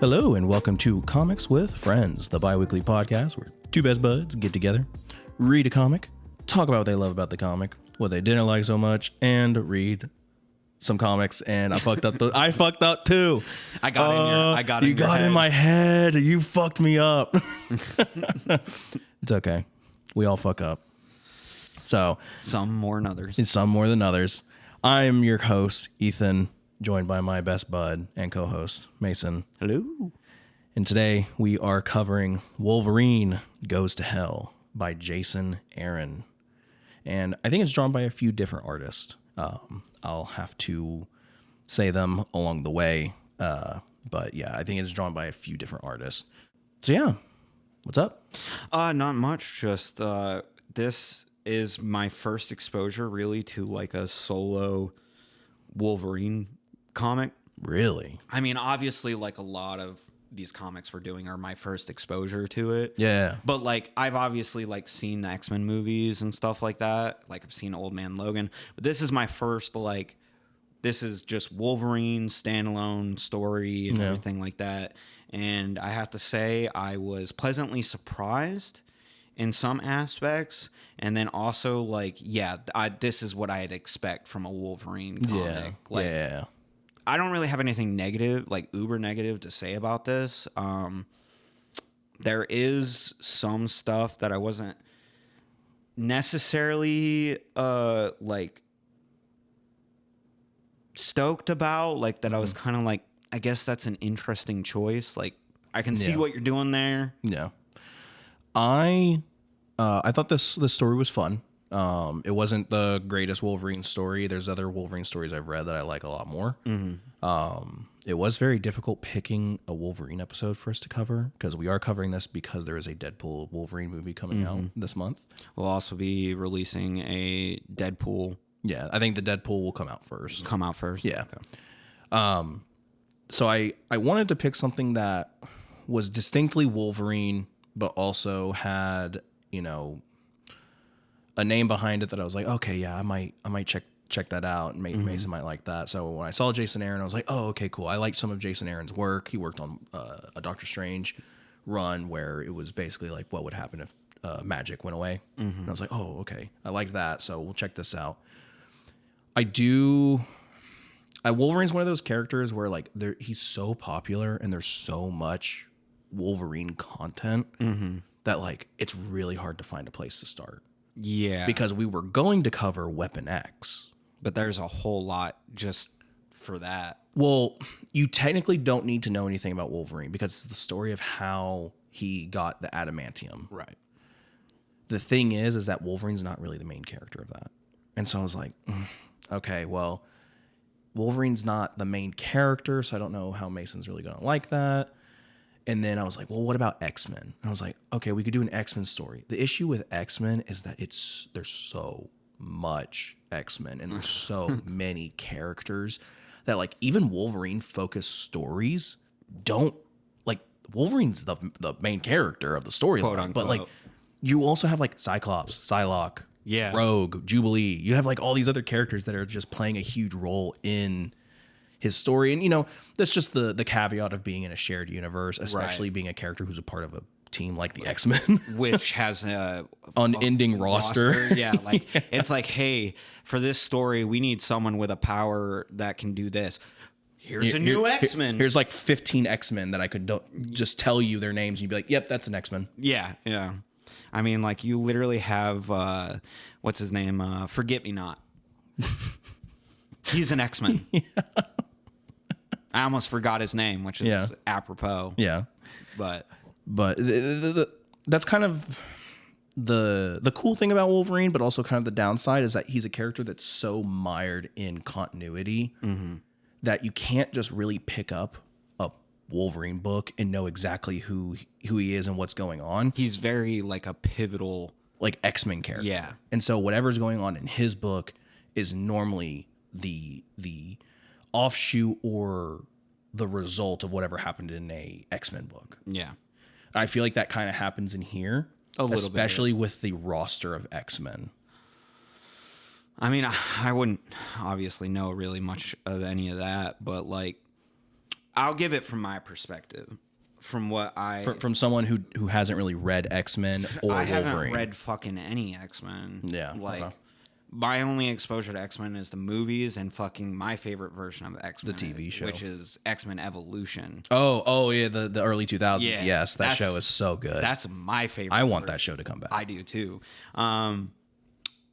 Hello and welcome to Comics with Friends, the bi-weekly podcast where two best buds get together, read a comic, talk about what they love about the comic, what they didn't like so much, and read some comics. And I fucked up. I fucked up too. I got in my head. You fucked me up. It's okay. We all fuck up. So some more than others. It's some more than others. I'm your host, Ethan, joined by my best bud and co-host, Mason. Hello. And today we are covering Wolverine Goes to Hell by Jason Aaron. And I think it's drawn by a few different artists. I'll have to say them along the way. But yeah, I think it's drawn by a few different artists. So yeah, what's up? Not much. Just this is my first exposure really to like a solo Wolverine comic. Really? I mean, obviously, like a lot of these comics we're doing are my first exposure to it. Yeah. But like I've obviously like seen the X-Men movies and stuff like that. Like I've seen Old Man Logan. But this is my first like this is just Wolverine standalone story and everything like that. And I have to say I was pleasantly surprised in some aspects, and then also like this is what I'd expect from a Wolverine comic. I don't really have anything negative, like uber negative, to say about this. There is some stuff that I wasn't necessarily like stoked about, like that I was kind of like, I guess that's an interesting choice. Like I can see what you're doing there. Yeah. I thought this story was fun. It wasn't the greatest Wolverine story. There's other Wolverine stories I've read that I like a lot more. Mm-hmm. It was very difficult picking a Wolverine episode for us to cover because we are covering this because there is a Deadpool Wolverine movie coming out this month. We'll also be releasing a Deadpool. Yeah, I think the Deadpool will come out first. Yeah. Okay. So I wanted to pick something that was distinctly Wolverine, but also had, you know, a name behind it that I was like, okay, yeah, I might check that out, and Mason might like that. So when I saw Jason Aaron, I was like, oh, okay, cool. I liked some of Jason Aaron's work. He worked on a Doctor Strange run where it was basically like what would happen if magic went away. And I was like, oh, okay, I like that. So we'll check this out. Wolverine's one of those characters where like he's so popular and there's so much Wolverine content that like it's really hard to find a place to start. Yeah. Because we were going to cover Weapon X. But there's a whole lot just for that. Well, you technically don't need to know anything about Wolverine because it's the story of how he got the adamantium. Right. The thing is that Wolverine's not really the main character of that. And so I was like, okay, well, Wolverine's not the main character, so I don't know how Mason's really going to like that. And then I was like, well, what about X-Men? And I was like, okay, we could do an X-Men story. The issue with X-Men is that there's so much X-Men and there's so many characters that like even Wolverine-focused stories don't, like Wolverine's the main character of the storyline. But like you also have like Cyclops, Psylocke, Rogue, Jubilee. You have like all these other characters that are just playing a huge role in his story. And, you know, that's just the caveat of being in a shared universe, especially being a character who's a part of a team like the X-Men. Which has a unending roster. Yeah, like it's like, hey, for this story, we need someone with a power that can do this. Here's a new X-Men. Here's like 15 X-Men that I could just tell you their names. And you'd be like, yep, that's an X-Men. Yeah. I mean, like you literally have, what's his name? Forget-Me-Not. He's an X-Men. Yeah. I almost forgot his name, which is apropos. Yeah. But that's kind of the cool thing about Wolverine, but also kind of the downside is that he's a character that's so mired in continuity that you can't just really pick up a Wolverine book and know exactly who he is and what's going on. He's very like a pivotal like X-Men character. Yeah. And so whatever's going on in his book is normally the offshoot or the result of whatever happened in a X-Men book. Yeah. I feel like that kind of happens in here, a little bit, especially with the roster of X-Men. I mean, I wouldn't obviously know really much of any of that, but like I'll give it from my perspective. From what from someone who hasn't really read X-Men or I Wolverine. haven't read fucking any X-Men. Yeah, like okay. my only exposure to X-Men is the movies and fucking my favorite version of X-Men, The TV show, which is X-Men Evolution. Oh yeah, the early 2000s. Yeah, Yes, that show is so good. That's my favorite. I want that show to come back. I do too. Like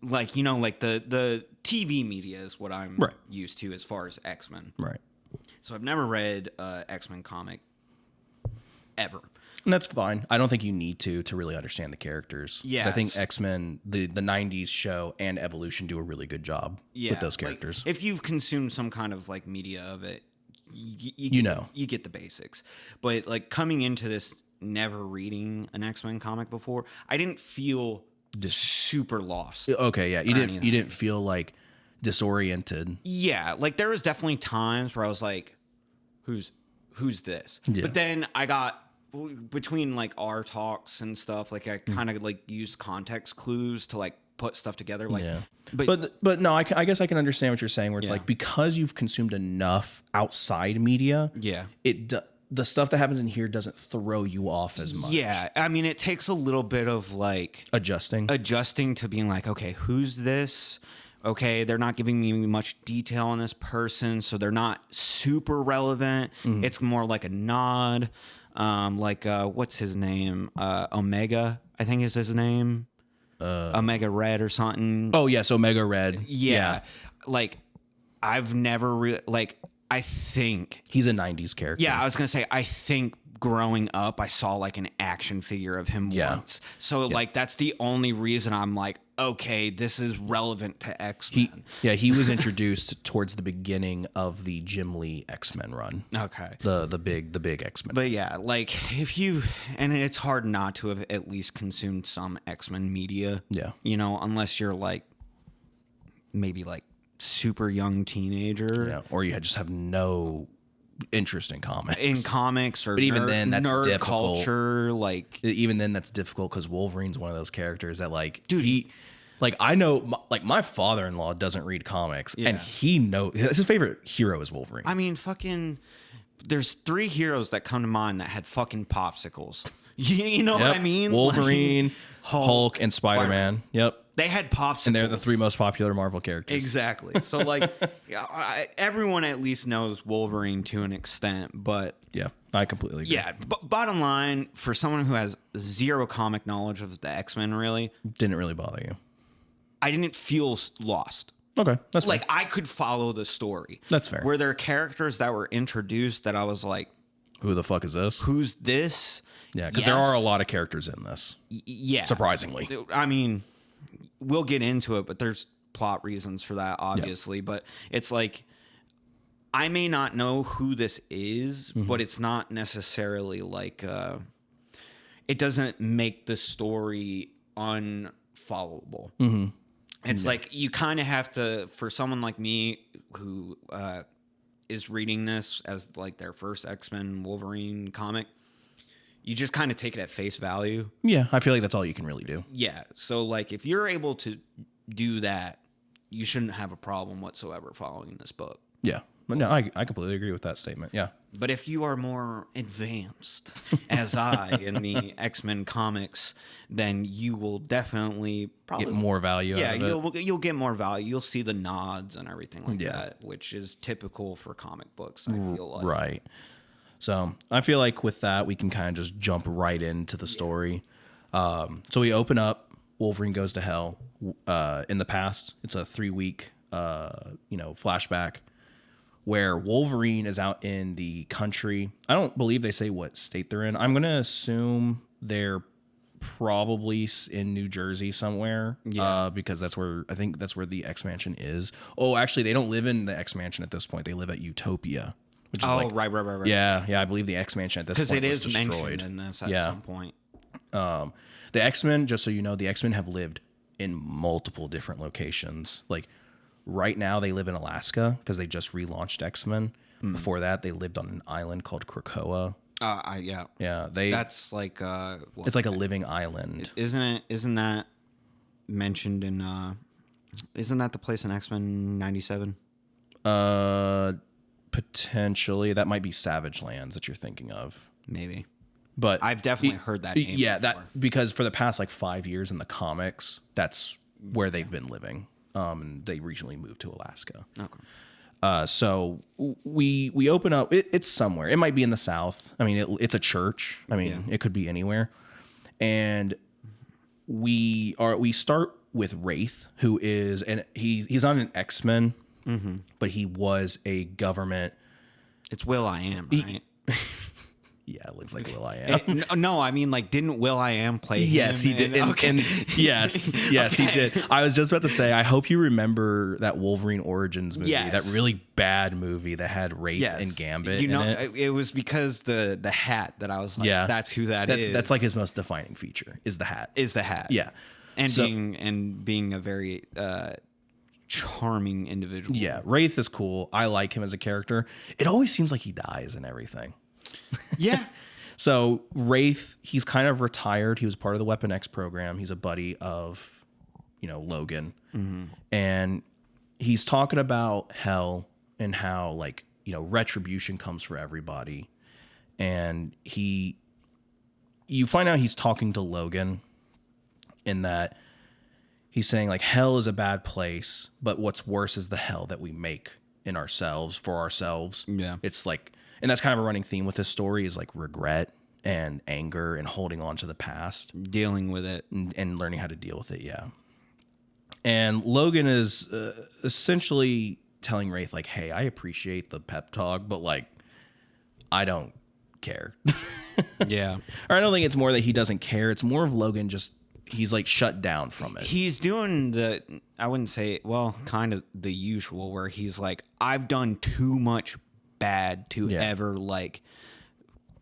like the TV media is what I'm used to as far as X-Men. Right. So I've never read X-Men comic ever. And that's fine. I don't think you need to really understand the characters. Yeah, I think X-Men, the 90s show and Evolution do a really good job with those characters. Like, if you've consumed some kind of like media of it, you get the basics. But like coming into this, never reading an X-Men comic before, I didn't feel super lost. Okay, yeah. You didn't feel like disoriented. Yeah, like there was definitely times where I was like, who's this? Yeah. But then I got between like our talks and stuff, like I kind of like used context clues to like put stuff together. Like, yeah. But no, I guess I can understand what you're saying. Where it's like because you've consumed enough outside media, the stuff that happens in here doesn't throw you off as much. Yeah, I mean, it takes a little bit of like adjusting to being like, okay, who's this? Okay, they're not giving me much detail on this person, so they're not super relevant. Mm-hmm. It's more like a nod. Like what's his name? Omega, I think is his name. Omega Red or something. Oh yes, Omega Red. Yeah. Like I've never really like. I think he's a 90s character. Yeah, I was gonna say I think growing up I saw like an action figure of him once. So like that's the only reason I'm like, okay, this is relevant to X-Men. He was introduced towards the beginning of the Jim Lee X-Men run. Okay. The big X-Men. But yeah, like if you and it's hard not to have at least consumed some X-Men media. Yeah. Unless you're like maybe like super young teenager, or you just have no interest in comics. Or but even then that's nerd difficult. Culture, like even then that's difficult because Wolverine's one of those characters that like, dude, he like I know like my father-in-law doesn't read comics and he knows his favorite hero is Wolverine. I mean, fucking there's 3 heroes that come to mind that had fucking popsicles. You know what I mean? Wolverine, like, Hulk, and Spider-Man. Yep. They had popsicles. And they're the 3 most popular Marvel characters. Exactly. So, like, everyone at least knows Wolverine to an extent, but... Yeah, I completely agree. Yeah, but bottom line, for someone who has zero comic knowledge of the X-Men, really... Didn't really bother you. I didn't feel lost. Okay, that's like, fair. I could follow the story. That's fair. Were there characters that were introduced that I was like... Who the fuck is this? Who's this? Yeah, because there are a lot of characters in this. Yeah. Surprisingly. I mean, we'll get into it, but there's plot reasons for that, obviously. Yep. But it's like, I may not know who this is, but it's not necessarily like, it doesn't make the story unfollowable. Mm-hmm. It's like, you kind of have to, for someone like me who is reading this as like their first X-Men Wolverine comic, you just kind of take it at face value. Yeah, I feel like that's all you can really do. Yeah, so like if you're able to do that, you shouldn't have a problem whatsoever following this book. Yeah, but no, I completely agree with that statement. Yeah. But if you are more advanced, as I in the X-Men comics, then you will definitely probably get more value. Yeah, out of you'll get more value. You'll see the nods and everything like that, which is typical for comic books. I feel like right. So I feel like with that we can kind of just jump right into the story. So we open up. Wolverine Goes to Hell. In the past, it's a 3-week flashback where Wolverine is out in the country. I don't believe they say what state they're in. I'm going to assume they're probably in New Jersey somewhere. Yeah. Because that's where the X Mansion is. Oh, actually, they don't live in the X Mansion at this point. They live at Utopia. Which is right. Yeah. I believe the X Mansion at this point was destroyed. Because it is mentioned in this at some point. The X-Men, just so you know, the X-Men have lived in multiple different locations. Like, right now, they live in Alaska because they just relaunched X-Men. Before that, they lived on an island called Krakoa. Yeah. Yeah, that's like it's like a living island. Isn't that mentioned in isn't that the place in X-Men 97? Potentially, that might be Savage Lands that you're thinking of. Maybe. But I've definitely heard that name Yeah, before. that because for the past like 5 years in the comics, that's where they've been living. And they recently moved to Alaska. Okay. So we open up. It's somewhere. It might be in the South. I mean, it's a church. I mean, it could be anywhere. And we start with Wraith, who is and he's on an X-Men, but he was a government. It's Will.I.am, right? Yeah, it looks like Will.I.am. No, I mean, like, didn't Will.I.am play him? Yes, he did. And yes, he did. I was just about to say, I hope you remember that Wolverine Origins movie, that really bad movie that had Wraith and Gambit in it. It was because the hat that I was like, that's who that is. That's like his most defining feature is the hat. Yeah. And being a very charming individual. Yeah, Wraith is cool. I like him as a character. It always seems like he dies and everything. Yeah. So Wraith, he's kind of retired. He was part of the Weapon X program. He's a buddy of, Logan. And he's talking about hell and how, like, retribution comes for everybody. And you find out he's talking to Logan in that he's saying, like, hell is a bad place, but what's worse is the hell that we make in ourselves for ourselves. Yeah. It's like, and that's kind of a running theme with this story is like regret and anger and holding on to the past, dealing with it and learning how to deal with it. Yeah. And Logan is essentially telling Wraith, like, hey, I appreciate the pep talk, but like, I don't care. Yeah. Or I don't think it's more that he doesn't care. It's more of Logan he's like shut down from it. He's doing I wouldn't say, well, kind of the usual where he's like, I've done too much bad to ever like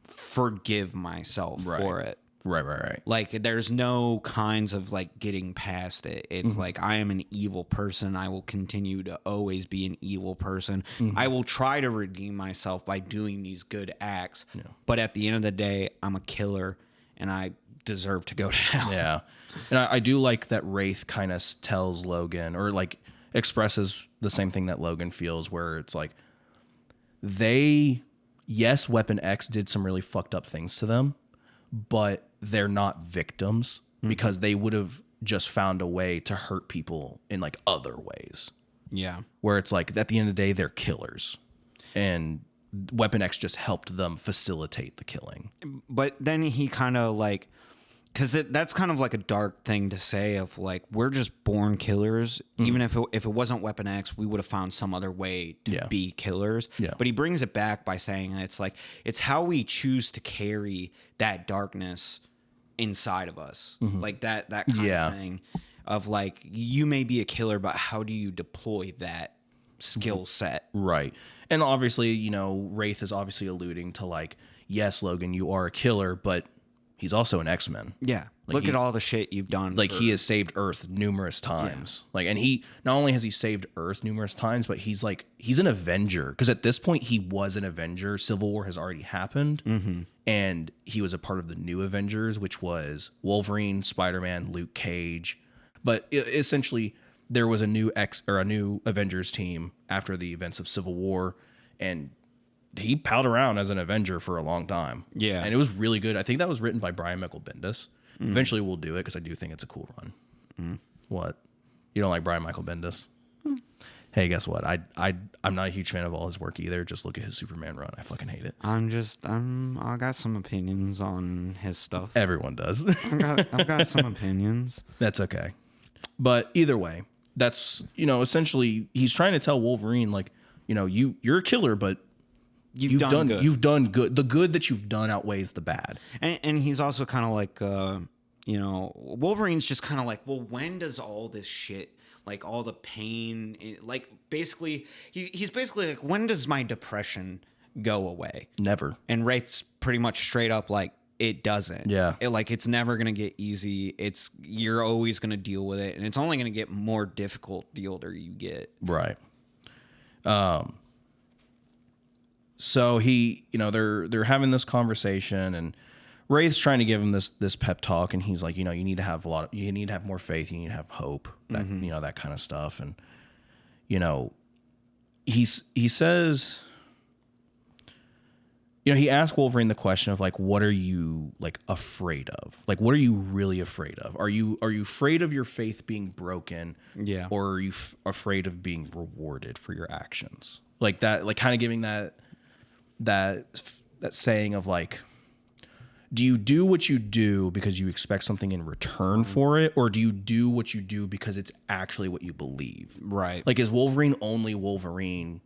forgive myself for it. Right. Like there's no kinds of like getting past it. It's like, I am an evil person. I will continue to always be an evil person. I will try to redeem myself by doing these good acts. Yeah. But at the end of the day, I'm a killer and I deserve to go to hell. Yeah. And I do like that Wraith kind of tells Logan or like expresses the same thing that Logan feels, where it's like yes, Weapon X did some really fucked up things to them, but they're not victims because they would have just found a way to hurt people in like other ways. Yeah. Where it's like at the end of the day, they're killers. And Weapon X just helped them facilitate the killing. But then he kind of like, because that's kind of like a dark thing to say of like, we're just born killers. Even if it wasn't Weapon X, we would have found some other way to be killers. Yeah. But he brings it back by saying it's like, it's how we choose to carry that darkness inside of us. Like that kind of thing of like, you may be a killer, but how do you deploy that skill set? Right. And obviously, Wraith is obviously alluding to like, yes, Logan, you are a killer, but he's also an X-Men. Yeah. Like look at all the shit you've done. Like he has saved Earth numerous times. Yeah. Like, and he not only has he saved Earth numerous times, but he's an Avenger. Because at this point he was an Avenger. Civil War has already happened. And he was a part of the new Avengers, which was Wolverine, Spider-Man, Luke Cage. But essentially there was a new Avengers team after the events of Civil War, and he palled around as an Avenger for a long time. Yeah. And it was really good. I think that was written by Brian Michael Bendis. Eventually we'll do it because I do think it's a cool run. What? You don't like Brian Michael Bendis? Hey, guess what? I'm not a huge fan of all his work either. Just look at his Superman run. I fucking hate it. I got some opinions on his stuff. Everyone does. I've got some opinions. That's okay. But either way, that's, essentially he's trying to tell Wolverine, like, you're a killer, but you've done good. You've done good. The good that you've done outweighs the bad. And he's also kind of like, Wolverine's just kind of like, well, when does all this shit, like all the pain, like basically, he's basically like, when does my depression go away? Never. And Wraith's pretty much straight up like, it doesn't. Yeah. It's never going to get easy. You're always going to deal with it. And it's only going to get more difficult the older you get. Right. So they're having this conversation, and Wraith's trying to give him this pep talk, and he's like, you need to have more faith, you need to have hope, that that kind of stuff. And he says, he asked Wolverine the question of like, what are you like afraid of? Like, what are you really afraid of? Are you afraid of your faith being broken? Yeah. Or are you afraid of being rewarded for your actions? Like that, like kind of giving that saying of like, do you do what you do because you expect something in return for it? Or do you do what you do because it's actually what you believe? Right. Like, is Wolverine only Wolverine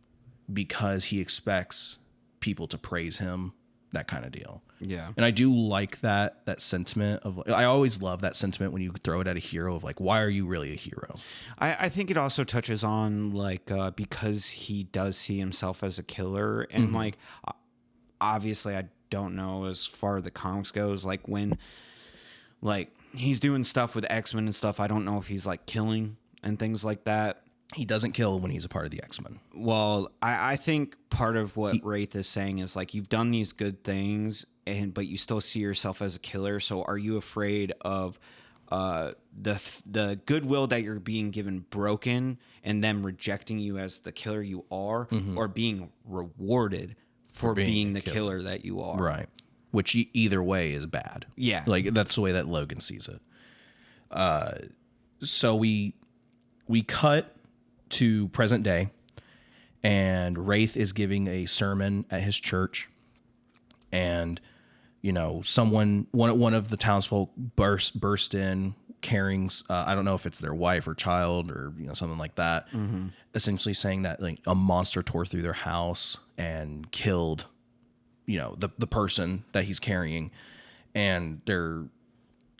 because he expects people to praise him? That kind of deal. Yeah. And I do like that sentiment of, I always love that sentiment when you throw it at a hero of like, why are you really a hero? I think it also touches on like because he does see himself as a killer, and like obviously I don't know as far as the comics goes, like when like he's doing stuff with X-Men and stuff, I don't know if he's like killing and things like that. He doesn't kill when he's a part of the X-Men. Well, I think part of what Wraith is saying is like, you've done these good things, but you still see yourself as a killer. So are you afraid of the goodwill that you're being given broken and them rejecting you as the killer you are, or being rewarded for being the killer that you are? Right. Which either way is bad. Yeah. Like that's the way that Logan sees it. So we cut to present day, and Wraith is giving a sermon at his church, and one of the townsfolk burst in carrying I don't know if it's their wife or child or something like that, essentially saying that like a monster tore through their house and killed the person that he's carrying, and they're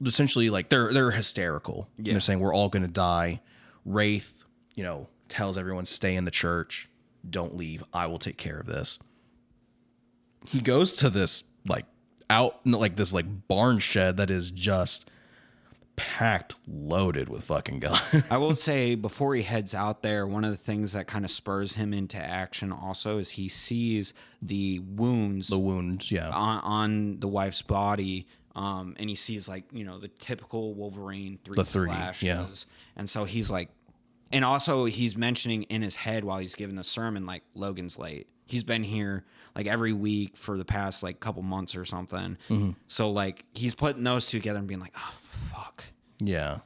essentially like they're hysterical. Yeah. They're saying we're all gonna die. Wraith tells everyone, stay in the church, don't leave, I will take care of this. He goes to this this barn shed that is just packed, loaded with fucking guns. I will say, before he heads out there, one of the things that kind of spurs him into action also is he sees the wounds Yeah. on the wife's body, and he sees like the typical Wolverine three slashes, yeah. And so he's like, and also he's mentioning in his head while he's giving the sermon, like, Logan's late. He's been here like every week for the past like couple months or something. So like he's putting those two together and being like, oh fuck. Yeah.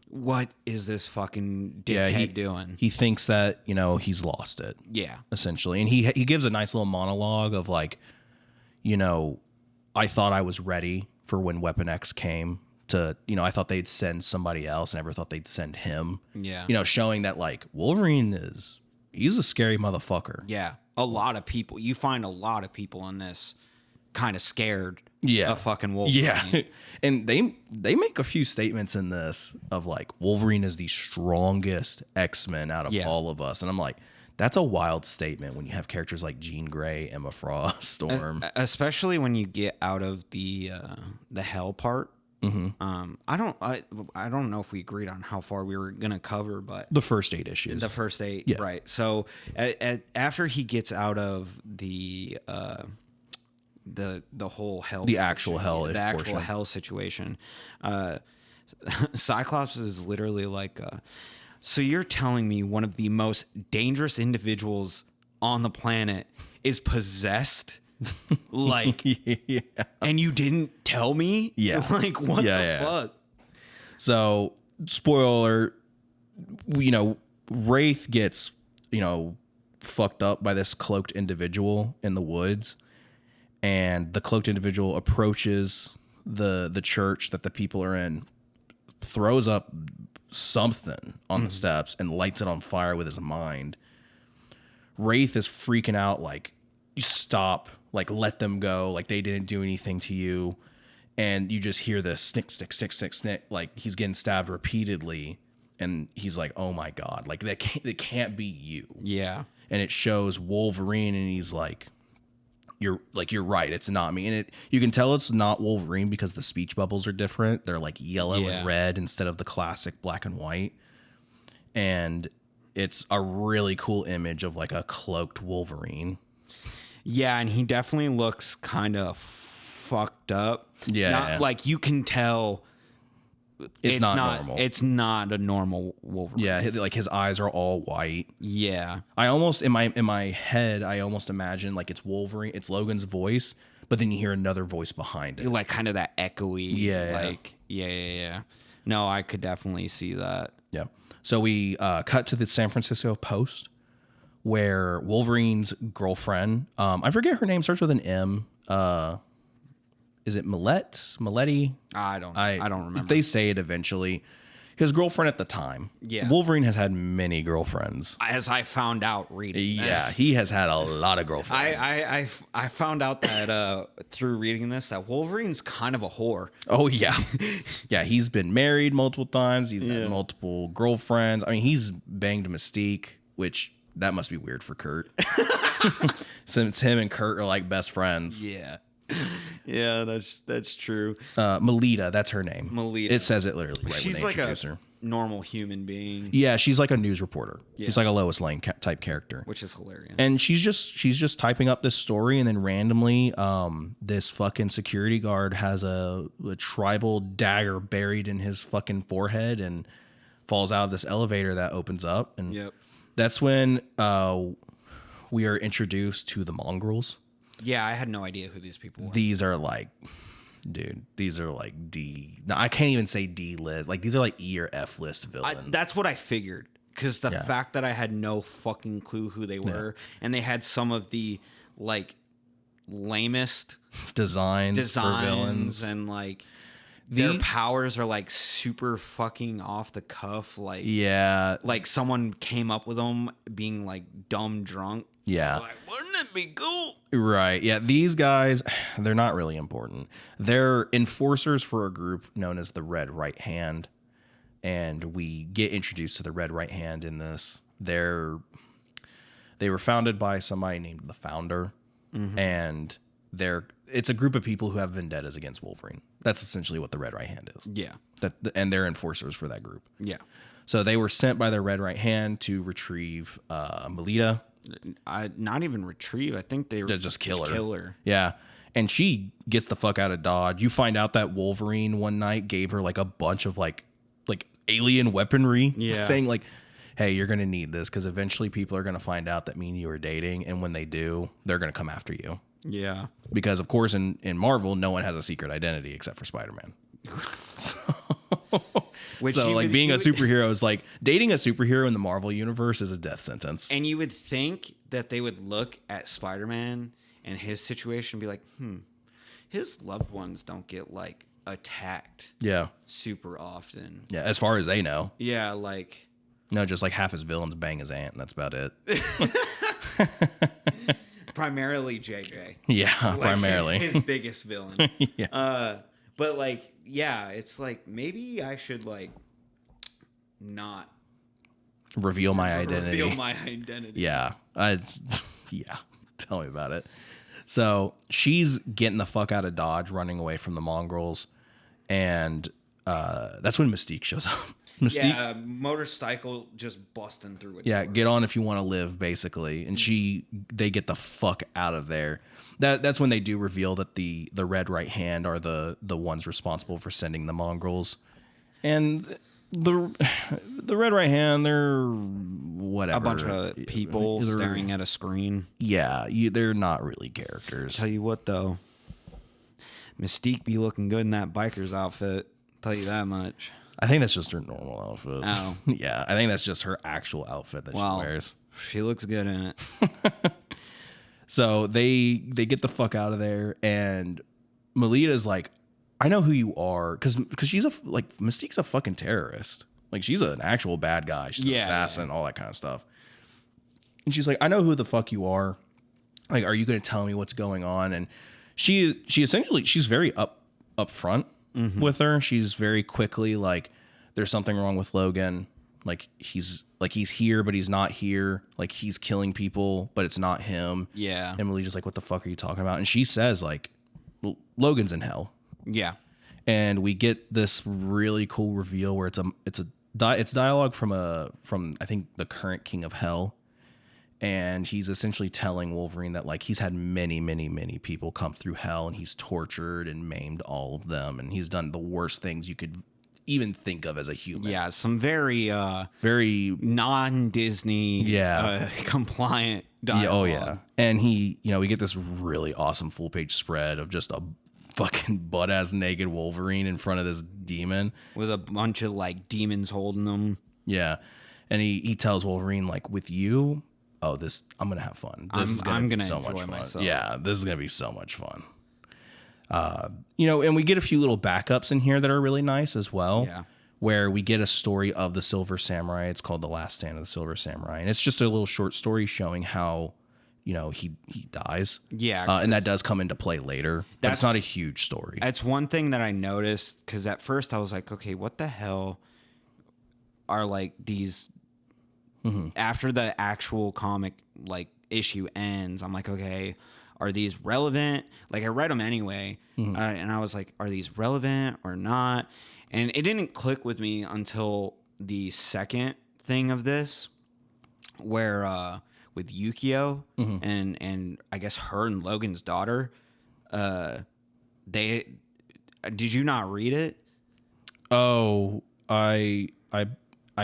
What is this fucking dickhead doing? He thinks that, he's lost it. Yeah. Essentially. And he gives a nice little monologue of like, I thought I was ready for when Weapon X came to, I thought they'd send somebody else. I never thought they'd send him. Yeah. Showing that like Wolverine he's a scary motherfucker. Yeah. A lot of people, you find a lot of people in this kind of scared of fucking Wolverine. Yeah. And they make a few statements in this of like, Wolverine is the strongest X-Men out of all of us. And I'm like, that's a wild statement when you have characters like Jean Grey, Emma Frost, Storm. Especially when you get out of the Hell part. I don't know if we agreed on how far we were gonna cover, but the first 8 issues. The first 8, yeah. Right? So after he gets out of the whole hell, the actual hell, the actual hell situation, Cyclops is literally like, so you're telling me one of the most dangerous individuals on the planet is possessed? Like, yeah. And you didn't tell me? Yeah. Like, what the fuck? So, spoiler alert, Wraith gets, fucked up by this cloaked individual in the woods. And the cloaked individual approaches the church that the people are in, throws up something on the steps, and lights it on fire with his mind. Wraith is freaking out, like, you stop, like, let them go, like they didn't do anything to you. And you just hear this snick, snick, snick, snick, snick, like he's getting stabbed repeatedly. And he's like, oh my God, like that can't be you. Yeah. And it shows Wolverine, and he's like, you're right, it's not me. And you can tell it's not Wolverine because the speech bubbles are different. They're like yellow and red instead of the classic black and white. And it's a really cool image of like a cloaked Wolverine. Yeah, and he definitely looks kind of fucked up. Yeah. Like you can tell it's not normal. It's not a normal Wolverine. Yeah, like his eyes are all white. Yeah. I almost in my head, I almost imagine like it's Wolverine, it's Logan's voice, but then you hear another voice behind it. Like kind of that echoey. Yeah. Like, yeah. No, I could definitely see that. Yeah. So we cut to the San Francisco Post, where Wolverine's girlfriend, I forget her name, starts with an M. Is it Maletti? I don't remember. They say it eventually. His girlfriend at the time. Yeah. Wolverine has had many girlfriends. As I found out reading this. Yeah, he has had a lot of girlfriends. I found out that through reading this that Wolverine's kind of a whore. Oh yeah. Yeah, he's been married multiple times. He's had multiple girlfriends. I mean, he's banged Mystique, which that must be weird for Kurt. Since him and Kurt are like best friends. Yeah. Yeah, that's true. Melita, that's her name. Melita. It says it literally right She's when they like introduce her. Normal human being. Yeah, she's like a news reporter. Yeah. She's like a Lois Lane type character. Which is hilarious. And she's just typing up this story, and then randomly, this fucking security guard has a tribal dagger buried in his fucking forehead and falls out of this elevator that opens up. And that's when we are introduced to the mongrels. Yeah, I had no idea who these people were. These are like, dude, these are like D. No, I can't even say D list. Like, these are like E or F list villains. That's what I figured. Because the fact that I had no fucking clue who they were, and they had some of the like lamest designs for villains, and like their powers are like super fucking off the cuff. Like, like someone came up with them being like dumb drunk. Yeah. Like, wouldn't it be cool? Right. Yeah. These guys, they're not really important. They're enforcers for a group known as the Red Right Hand. And we get introduced to the Red Right Hand in this. They were founded by somebody named the Founder. Mm-hmm. And it's a group of people who have vendettas against Wolverine. That's essentially what the Red Right Hand is. Yeah. And they're enforcers for that group. Yeah. So they were sent by the Red Right Hand to retrieve Melita. Not even retrieve. I think they just kill her. Yeah. And she gets the fuck out of Dodge. You find out that Wolverine one night gave her like a bunch of like alien weaponry. Yeah. Saying like, hey, you're going to need this because eventually people are going to find out that me and you are dating. And when they do, they're going to come after you. Yeah. Because of course in Marvel, no one has a secret identity except for Spider-Man. So like being a superhero is like dating a superhero in the Marvel universe is a death sentence. And you would think that they would look at Spider-Man and his situation and be like, his loved ones don't get like attacked. Yeah. Super often. Yeah. As far as they know. Yeah. Like. No, just like half his villains bang his aunt. And that's about it. Primarily JJ. Yeah. Like primarily. His biggest villain. Yeah. But like, yeah, it's like maybe I should like not reveal my identity. Yeah. Yeah. Tell me about it. So she's getting the fuck out of Dodge, running away from the mongrels. And that's when Mystique shows up. Yeah, motorcycle just busting through it. Yeah, get on if you want to live, basically. And they get the fuck out of there. That's when they do reveal that the Red Right Hand are the ones responsible for sending the mongrels. And the Red Right Hand, they're whatever. A bunch of people staring at a screen. Yeah, they're not really characters. Tell you what, though. Mystique be looking good in that biker's outfit. Tell you that much. I think that's just her normal outfit. Oh. Yeah, I think that's just her actual outfit that she wears. She looks good in it. So they get the fuck out of there, and Melita's like, I know who you are, because she's Mystique's a fucking terrorist. Like, she's an actual bad guy. She's an assassin, all that kind of stuff. And she's like, I know who the fuck you are. Like, are you going to tell me what's going on? And she essentially, she's very up front with her. She's very quickly like, there's something wrong with Logan. Like he's here, but he's not here. Like, he's killing people, but it's not him. Yeah. Emily's just like, what the fuck are you talking about? And she says like, Logan's in hell. Yeah. And we get this really cool reveal where it's dialogue from I think the current King of Hell. And he's essentially telling Wolverine that like he's had many, many, many people come through hell, and he's tortured and maimed all of them, and he's done the worst things you could even think of as a human. Yeah, some very Very non-Disney compliant dialogue. Yeah, oh yeah. And we get this really awesome full page spread of just a fucking butt ass naked Wolverine in front of this demon with a bunch of like demons holding them. Yeah. And he tells Wolverine, like, with you, I'm gonna have fun. I'm gonna so enjoy much fun. myself. Yeah, this is gonna be so much fun. And we get a few little backups in here that are really nice as well. Yeah. Where we get a story of the Silver Samurai. It's called The Last Stand of the Silver Samurai. And it's just a little short story showing how, he dies. Yeah. And that does come into play later. But it's not a huge story. That's one thing that I noticed, because at first I was like, okay, what the hell are like these after the actual comic like issue ends? I'm like, okay, are these relevant? Like I read them anyway. And I was like, are these relevant or not? And it didn't click with me until the second thing of this, where with Yukio and I guess her and Logan's daughter, did you not read it? Oh, I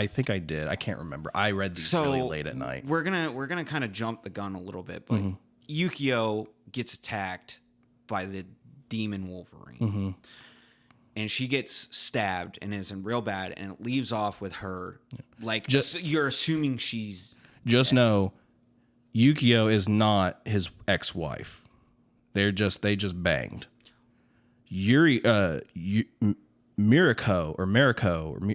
think I did. I can't remember. I read these really late at night. We're gonna kind of jump the gun a little bit, but Yukio gets attacked by the demon Wolverine. And she gets stabbed and is in real bad, and it leaves off with her. Like, you're assuming she's just dead. Know, Yukio is not his ex-wife. They just banged. Miriko,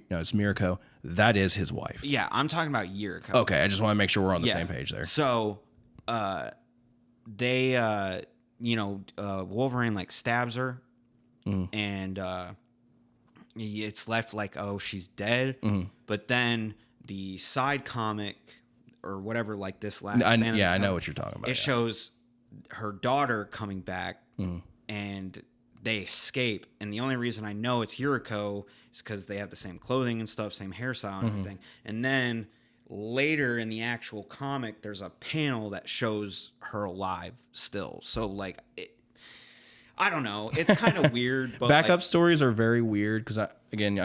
it's Miriko. That is his wife. Yeah, I'm talking about Yuriko. Okay, I just want to make sure we're on the same page there. So, Wolverine like stabs her. And it's left like, oh, she's dead. But then the side comic or whatever, like this last. I know what you're talking about. It shows her daughter coming back, and they escape. And the only reason I know it's Yuriko is because they have the same clothing and stuff, same hairstyle and everything. And then later in the actual comic, there's a panel that shows her alive still. So like I don't know. It's kind of weird. But backup stories are very weird because, I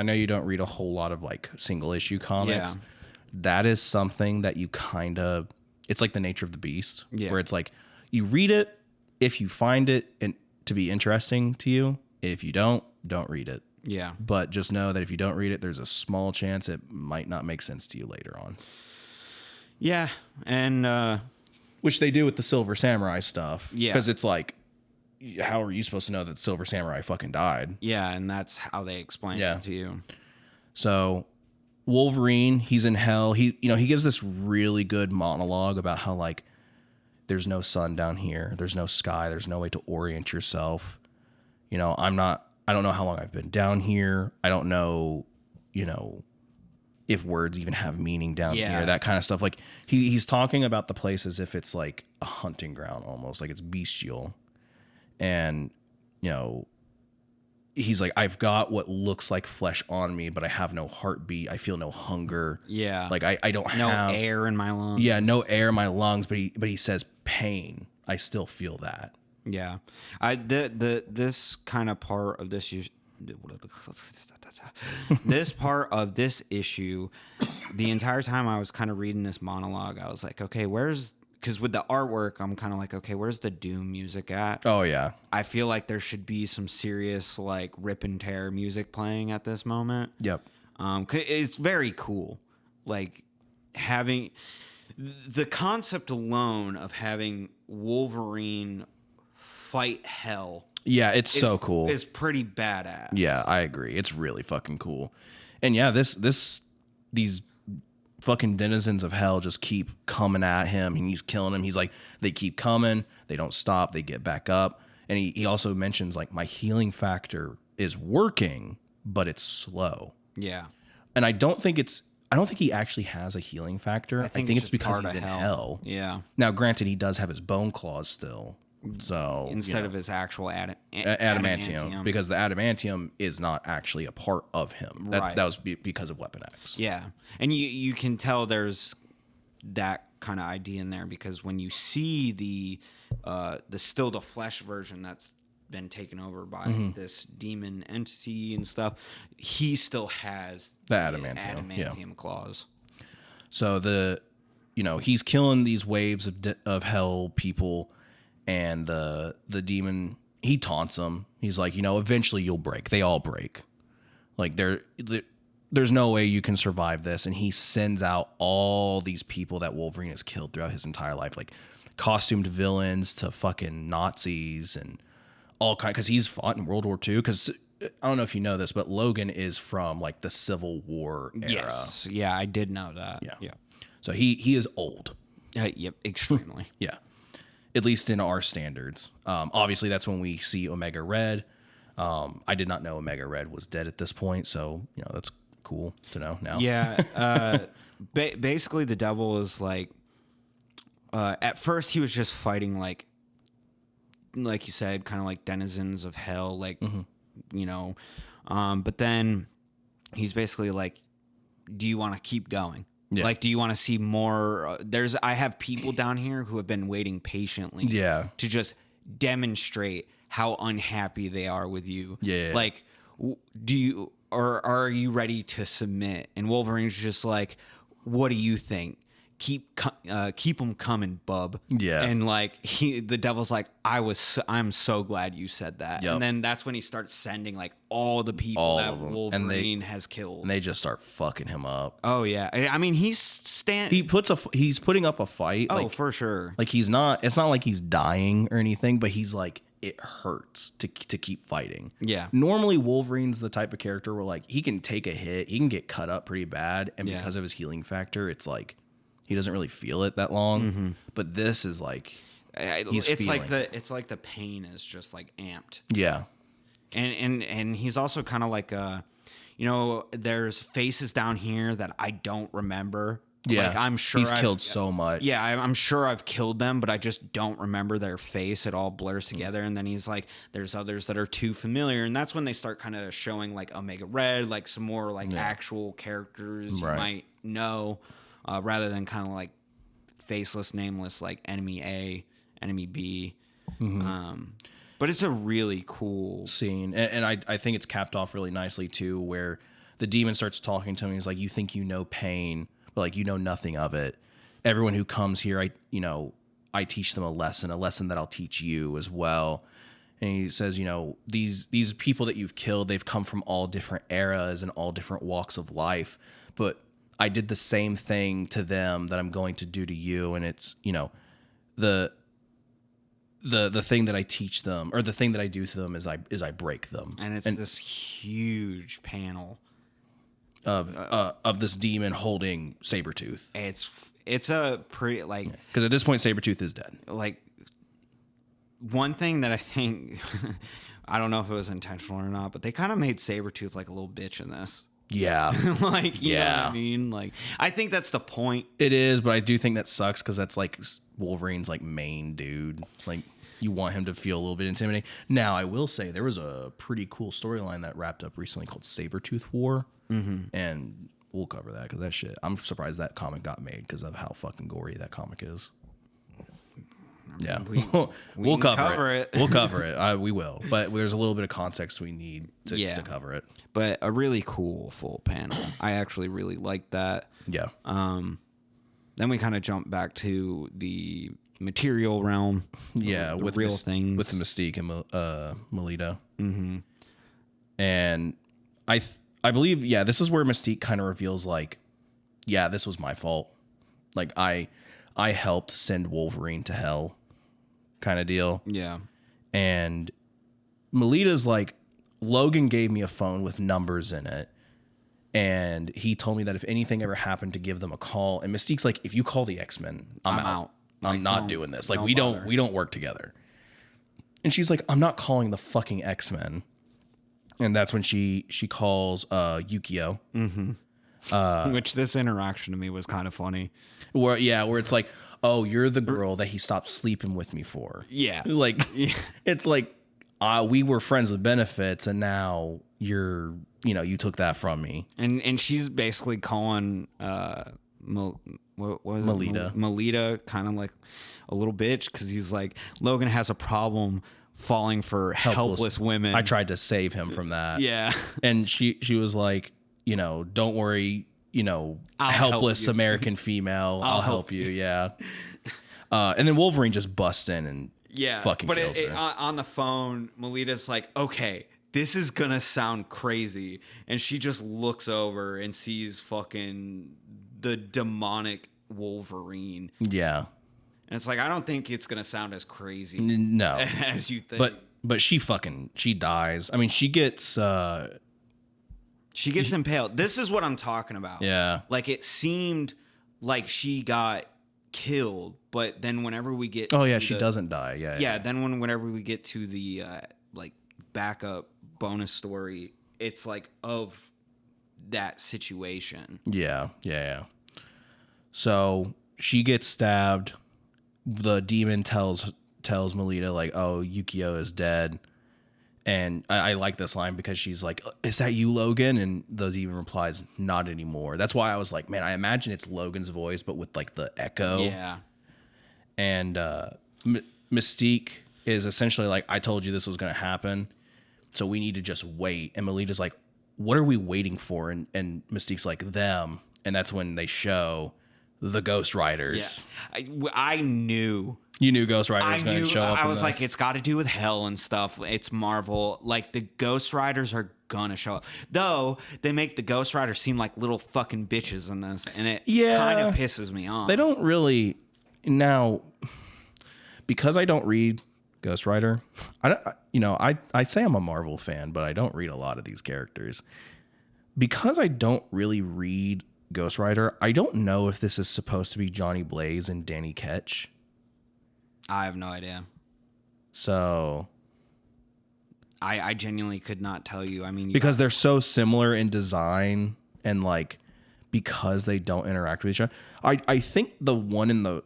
know you don't read a whole lot of like single issue comics. Yeah. That is something that you it's like the nature of the beast, where it's like you read it if you find it to be interesting to you. If you don't read it. Yeah. But just know that if you don't read it, there's a small chance it might not make sense to you later on. Yeah. And, which they do with the Silver Samurai stuff. Yeah. Because it's like, how are you supposed to know that Silver Samurai fucking died? Yeah, and that's how they explain it to you. So Wolverine, he's in hell. He gives this really good monologue about how like there's no sun down here, there's no sky, there's no way to orient yourself. I don't know how long I've been down here. I don't know, if words even have meaning down here, that kind of stuff. Like he's talking about the place as if it's like a hunting ground almost, like it's bestial. And, he's like, I've got what looks like flesh on me, but I have no heartbeat. I feel no hunger. Yeah. Like I don't have no air in my lungs. Yeah, no air in my lungs, but he says pain. I still feel that. Yeah. This kind of part of this part of this issue, the entire time I was kind of reading this monologue, I was like, okay, because with the artwork, I'm kind of like, okay, where's the Doom music at? Oh, yeah. I feel like there should be some serious, like, rip and tear music playing at this moment. Yep. 'Cause it's very cool. Like, having the concept alone of having Wolverine fight hell. Yeah, it's so cool. It's pretty badass. Yeah, I agree. It's really fucking cool. And yeah, these fucking denizens of hell just keep coming at him, and he's killing him. He's like, they keep coming, they don't stop, they get back up. And he also mentions like, my healing factor is working, but it's slow. Yeah. And I don't think he actually has a healing factor. I think it's because he's in hell. Yeah. Now, granted, he does have his bone claws still. So instead of his actual adamantium, because the adamantium is not actually a part of him. That was because of Weapon X. Yeah, and you can tell there's that kind of idea in there, because when you see the still the flesh version that's been taken over by this demon entity and stuff, he still has the adamantium claws. So he's killing these waves of hell people, and the demon, he taunts them. He's like, eventually you'll break. They all break. Like there's no way you can survive this. And he sends out all these people that Wolverine has killed throughout his entire life, like costumed villains to fucking Nazis and all kind. Because he's fought in World War II. Because I don't know if you know this, but Logan is from like the Civil War era. Yes, yeah, I did know that. Yeah. So he is old. Yep, extremely. Yeah, at least in our standards. Obviously, that's when we see Omega Red. I did not know Omega Red was dead at this point, so that's cool to know now. Yeah. Basically, the devil is like. At first, he was just fighting like you said, kind of like denizens of hell, like But then he's basically like, "Do you want to keep going? Yeah. Like, do you want to see more? I have people down here who have been waiting patiently, to just demonstrate how unhappy they are with you. Yeah. Like, do you or are you ready to submit?" And Wolverine's just like, "What do you think? Keep them coming, bub." Yeah. And like the devil's like, I'm so glad you said that. Yep. And then that's when he starts sending like all the people that Wolverine has killed. And they just start fucking him up. Oh yeah. I mean, he's putting up a fight. Oh, like, for sure. Like it's not like he's dying or anything, but he's like, it hurts to keep fighting. Yeah. Normally Wolverine's the type of character where like he can take a hit, he can get cut up pretty bad, and because of his healing factor, it's like he doesn't really feel it that long. Mm-hmm. But this is like it's like the pain is just like amped. Yeah. And he's also kind of like there's faces down here that I don't remember. Yeah. Like I'm sure he's killed so much. Yeah, I'm sure I've killed them, but I just don't remember their face. It all blurs together. And then he's like, there's others that are too familiar. And that's when they start kind of showing like Omega Red, like some more like actual characters you might know. Rather than kind of like faceless, nameless, like enemy A, enemy B. Mm-hmm. But it's a really cool scene. And I think it's capped off really nicely too, where the demon starts talking to him. He's like, "You think you know pain, but like you know nothing of it. Everyone who comes here, I teach them a lesson that I'll teach you as well." And he says, these people that you've killed, they've come from all different eras and all different walks of life, but I did the same thing to them that I'm going to do to you. And it's, the thing that I teach them, or the thing that I do to them, is I break them. And it's this huge panel of this demon holding Sabretooth. It's a pretty like, because at this point Sabretooth is dead. Like, one thing that I think I don't know if it was intentional or not, but they kind of made Sabretooth like a little bitch in this. Yeah. Like, you know what I mean? Like, I think that's the point. It is, but I do think that sucks because that's like Wolverine's like main dude. Like, you want him to feel a little bit intimidating. Now, I will say there was a pretty cool storyline that wrapped up recently called Sabretooth War. Mm-hmm. And we'll cover that because that shit, I'm surprised that comic got made because of how fucking gory that comic is. Yeah, we'll cover it. We'll cover it. We will. But there's a little bit of context we need to cover it. But a really cool full panel. I actually really liked that. Yeah. Then we kind of jump back to the material realm. Yeah, with real things, with the Mystique and Melita. Mm-hmm. And I believe this is where Mystique kind of reveals like, this was my fault. Like I helped send Wolverine to hell. Kind of deal. Yeah. And Melita's like, Logan gave me a phone with numbers in it, and he told me that if anything ever happened to give them a call. And Mystique's like, if you call the X-Men, I'm out. I'm not doing this. Like, we don't work together. And she's like, I'm not calling the fucking X-Men. And that's when she calls Yukio. Mm-hmm. Which this interaction to me was kind of funny. Where it's like, oh, you're the girl that he stopped sleeping with me for. Yeah. Like, it's like, we were friends with benefits, and now you took that from me. And she's basically calling Melita kind of like a little bitch, because he's like, Logan has a problem falling for helpless women. I tried to save him from that. Yeah. And she was like, don't worry, I'll helpless help you. American female. I'll help you. Yeah. And then Wolverine just busts in and fucking kills her. On the phone, Melita's like, okay, this is going to sound crazy. And she just looks over and sees fucking the demonic Wolverine. Yeah. And it's like, I don't think it's going to sound as crazy No. as you think. But she dies. I mean, she gets impaled. This is what I'm talking about. Yeah. Like, it seemed like she got killed, but then whenever we get she doesn't die. Yeah. Then whenever we get to the like backup bonus story, it's like of that situation. Yeah. So she gets stabbed. The demon tells Melita like, oh, Yukio is dead. And I like this line because she's like, is that you, Logan? And the demon replies, not anymore. That's why I was like, man, I imagine it's Logan's voice, but with like the echo. Yeah. And Mystique is essentially like, I told you this was going to happen, so we need to just wait. And Melita's like, what are we waiting for? And Mystique's like, them. And that's when they show the Ghost Riders. Yeah. I knew. You knew Ghost Rider was going to show up. I was like, it's got to do with hell and stuff. It's Marvel. Like, the Ghost Riders are going to show up. Though, they make the Ghost Riders seem like little fucking bitches in this. And it kind of pisses me off. They don't really... Now, because I don't read Ghost Rider, I say I'm a Marvel fan, but I don't read a lot of these characters. Because I don't really read Ghost Rider, I don't know if this is supposed to be Johnny Blaze and Danny Ketch. I have no idea. So I genuinely could not tell you. I mean, because they're so similar in design and like because they don't interact with each other. I think the one in the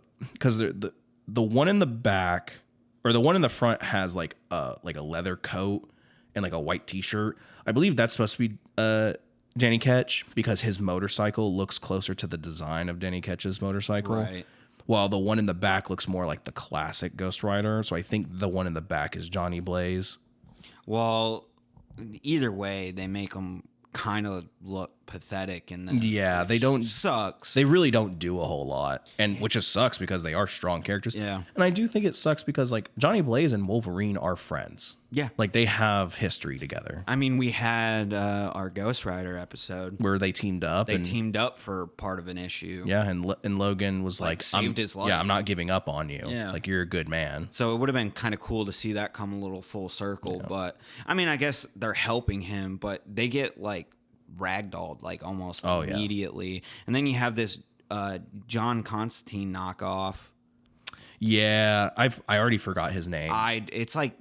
one in the back or the one in the front has like a leather coat and like a white t-shirt. I believe that's supposed to be Danny Ketch because his motorcycle looks closer to the design of Danny Ketch's motorcycle. Right. While the one in the back looks more like the classic Ghost Rider. So I think the one in the back is Johnny Blaze. Well, either way, they make them kind of look pathetic. And they don't. Sucks. They really don't do a whole lot. And which just sucks because they are strong characters. Yeah. And I do think it sucks because like Johnny Blaze and Wolverine are friends. Yeah. Like they have history together. I mean, we had our Ghost Rider episode where they teamed up. They teamed up for part of an issue. Yeah. And Logan was like saved his life. Yeah, I'm not giving up on you. Yeah. Like you're a good man. So it would have been kind of cool to see that come a little full circle. Yeah. But I mean, I guess they're helping him, but they get like ragdolled like almost immediately. Yeah. And then you have this John Constantine knockoff. Yeah, I already forgot his name. It's like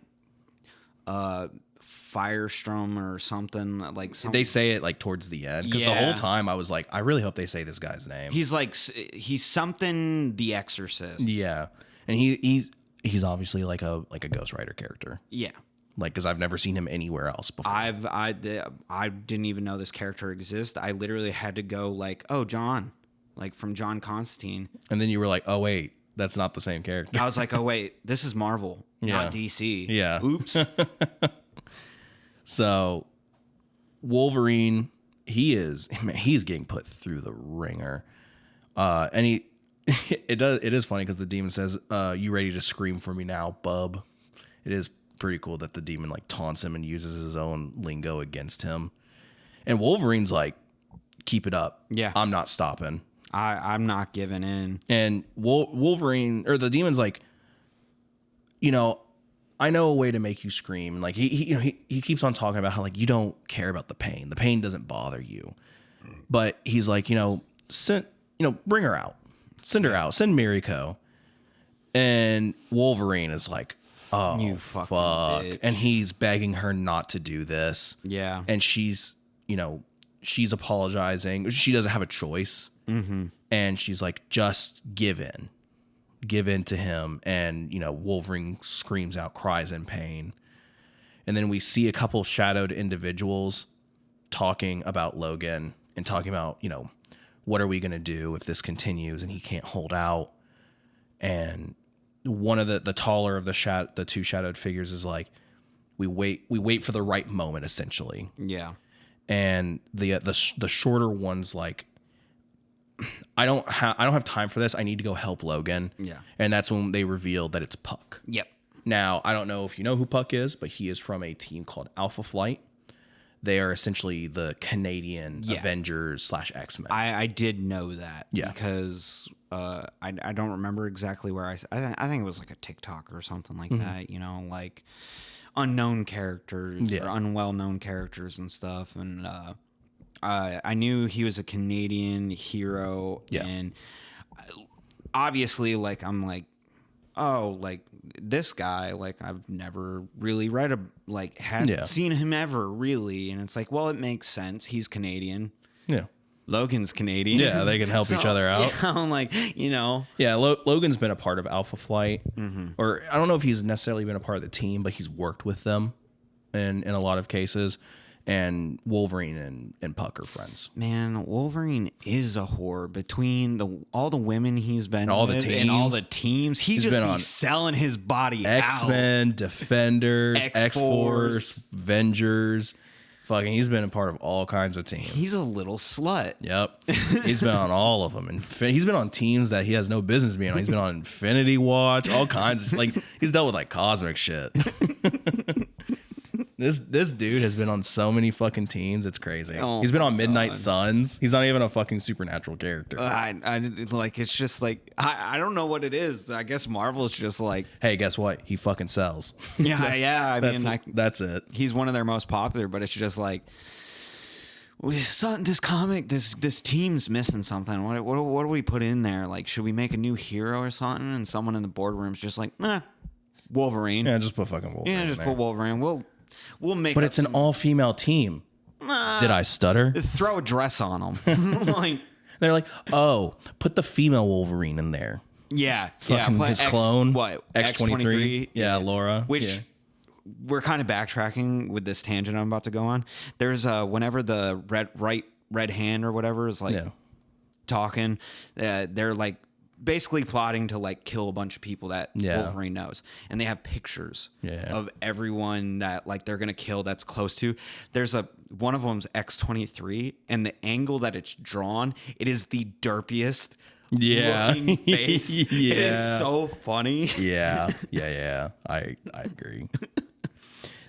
Firestrom or something like something. They say it like towards the end because the whole time I was like, I really hope they say this guy's name. He's something The Exorcist. Yeah, and he's obviously like a Ghost Rider character. Yeah. Like, because I've never seen him anywhere else before. I didn't even know this character exists. I literally had to go like, oh, John, like from John Constantine. And then you were like, oh, wait, that's not the same character. I was like, oh, wait, this is Marvel, not DC. Yeah. Oops. So Wolverine, he's getting put through the ringer. And it is funny because the demon says, you ready to scream for me now, bub? It is pretty cool that the demon like taunts him and uses his own lingo against him. And Wolverine's like, keep it up. Yeah. I'm not stopping. I'm not giving in. And Wolverine, or the demon's like, I know a way to make you scream. Like he keeps on talking about how like you don't care about the pain. The pain doesn't bother you. But he's like, bring her out. Send her out. Send Miriko. And Wolverine is like, oh, you fucking bitch. And he's begging her not to do this. Yeah. And she's apologizing. She doesn't have a choice. Mm-hmm. And she's like, just give in to him. And, Wolverine screams out, cries in pain. And then we see a couple shadowed individuals talking about Logan and talking about, what are we going to do if this continues and he can't hold out? And one of the taller of the two shadowed figures is like, we wait for the right moment, essentially. Yeah. And the shorter one's like, I don't have time for this. I need to go help Logan. Yeah. And that's when they revealed that it's Puck. Yep. Now, I don't know if you know who Puck is, but he is from a team called Alpha Flight. They are essentially the Canadian Avengers / X-Men. I did know that. Yeah. Because I don't remember exactly where I think it was like a TikTok or something like that, you know, like unknown characters or unwell-known characters and stuff. And I knew he was a Canadian hero. Yeah. And obviously, like, I'm like, oh, like this guy, like I've never really seen him ever really. And it's like, well, it makes sense. He's Canadian. Yeah. Logan's Canadian. Yeah, they can help each other out. Yeah, I'm like, you know. Yeah, Logan's been a part of Alpha Flight. Or I don't know if he's necessarily been a part of the team, but he's worked with them in a lot of cases. And Wolverine and Puck are friends. Man, Wolverine is a whore between all the women he's been all with the teams. and all the teams. He's just been be on selling his body X-Men, out. Defenders, X-Force. X-Force, Avengers. Fucking, he's been a part of all kinds of teams. He's a little slut. Yep. He's been on all of them. And he's been on teams that he has no business being on. He's been on Infinity Watch, all kinds of, like, he's dealt with like cosmic shit. This dude has been on so many fucking teams. It's crazy. Oh, he's been on Midnight Suns. He's not even a fucking supernatural character. I like, it's just like, I don't know what it is. I guess Marvel's just like, Hey, guess what? He fucking sells. yeah. That's it. He's one of their most popular, but it's just like, this comic, this team's missing something. What do we put in there? Like, should we make a new hero or something? And someone in the boardroom's just like, Wolverine. Yeah, just put fucking Wolverine. Yeah, just put Wolverine. We'll make. But it's an all-female team. Did I stutter? Throw a dress on them. Like, they're like, oh, put the female Wolverine in there. Yeah. Fucking his clone. What? X-23. Yeah, Laura. Which we're kind of backtracking with this tangent I'm about to go on. There's whenever the red hand or whatever is like talking, they're like basically plotting to like kill a bunch of people that Wolverine knows, and they have pictures of everyone that like they're gonna kill that's close to. There's one of them's X-23, and the angle that it's drawn, it is the derpiest looking face. It is so funny. Yeah. I agree.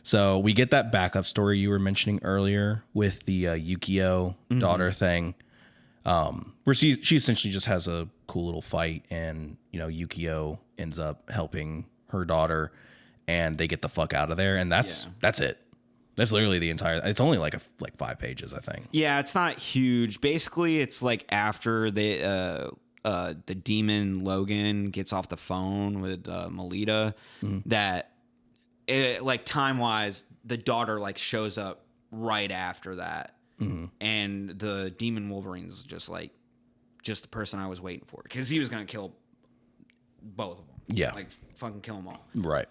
So we get that backup story you were mentioning earlier with the Yukio daughter thing. Where she essentially just has a cool little fight, and Yukio ends up helping her daughter, and they get the fuck out of there, and that's it. That's literally the entire. It's only like 5 pages, I think. Yeah, it's not huge. Basically, it's like after the demon Logan gets off the phone with Melita, that like time wise, the daughter like shows up right after that. And the demon Wolverine's just the person I was waiting for, because he was gonna kill both of them. Yeah, like fucking kill them all. Right.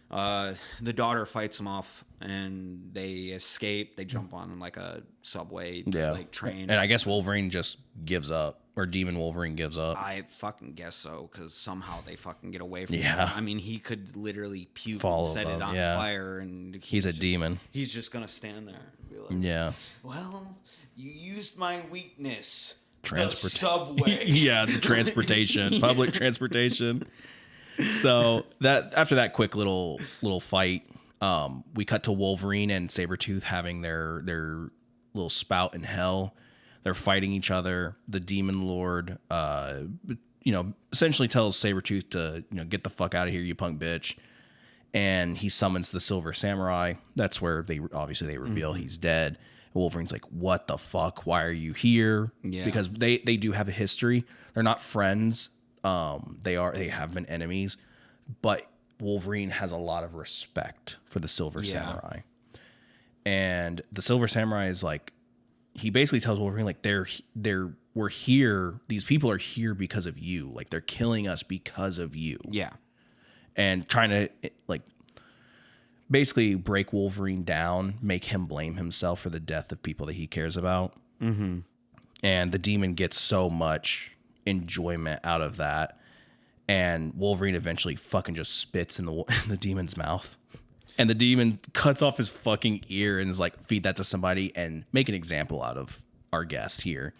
The daughter fights him off, and they escape. They jump on like a subway, like train. And I guess Wolverine just gives up, or Demon Wolverine gives up. I fucking guess so, because somehow they fucking get away from him. I mean, he could literally puke and set it on fire, and he's a demon. He's just gonna stand there and be like, well, you used my weakness. The subway. The transportation, public transportation. So that after that quick little fight, we cut to Wolverine and Sabretooth having their little spout in hell. They're fighting each other. The Demon Lord, essentially tells Sabretooth to, get the fuck out of here, you punk bitch. And he summons the Silver Samurai. That's where they reveal he's dead. Wolverine's like, what the fuck? Why are you here? Yeah. Because they do have a history. They're not friends. They have been enemies, but Wolverine has a lot of respect for the Silver Samurai. And the Silver Samurai is like, he basically tells Wolverine, like, we're here. These people are here because of you. Like, they're killing us because of you. Yeah. And trying to like basically break Wolverine down, make him blame himself for the death of people that he cares about. And the demon gets so much enjoyment out of that. And Wolverine eventually fucking just spits in the demon's mouth. And the demon cuts off his fucking ear and is like, feed that to somebody and make an example out of our guest here.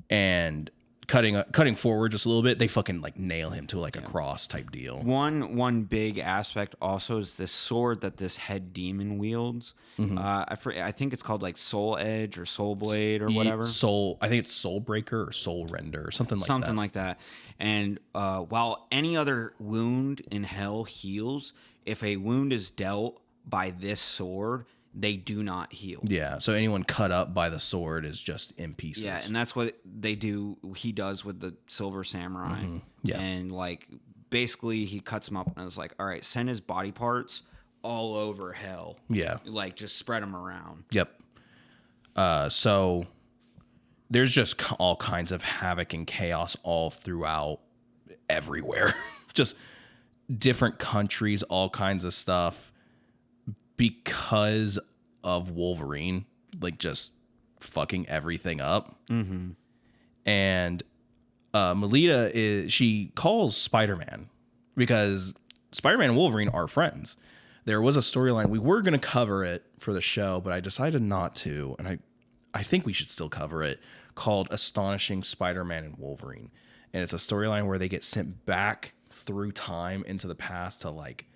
And cutting forward just a little bit, they fucking like nail him to like a cross type deal. One big aspect also is this sword that this head demon wields. I think it's called like Soul Edge or Soul Blade or whatever. I think it's Soul Breaker or Soul Render or something like that. And while any other wound in hell heals, if a wound is dealt by this sword, they do not heal. Yeah, so anyone cut up by the sword is just in pieces. Yeah, and that's what they do. He does with the Silver Samurai. Yeah. And like basically he cuts him up and is like, all right, send his body parts all over hell. Yeah. Like just spread them around. Yep. So there's just all kinds of havoc and chaos all throughout everywhere. Just different countries, all kinds of stuff. Because of Wolverine, like just fucking everything up. And Melita she calls Spider-Man because Spider-Man and Wolverine are friends. There was a storyline. We were going to cover it for the show, but I decided not to. And I think we should still cover it, called Astonishing Spider-Man and Wolverine. And it's a storyline where they get sent back through time into the past to like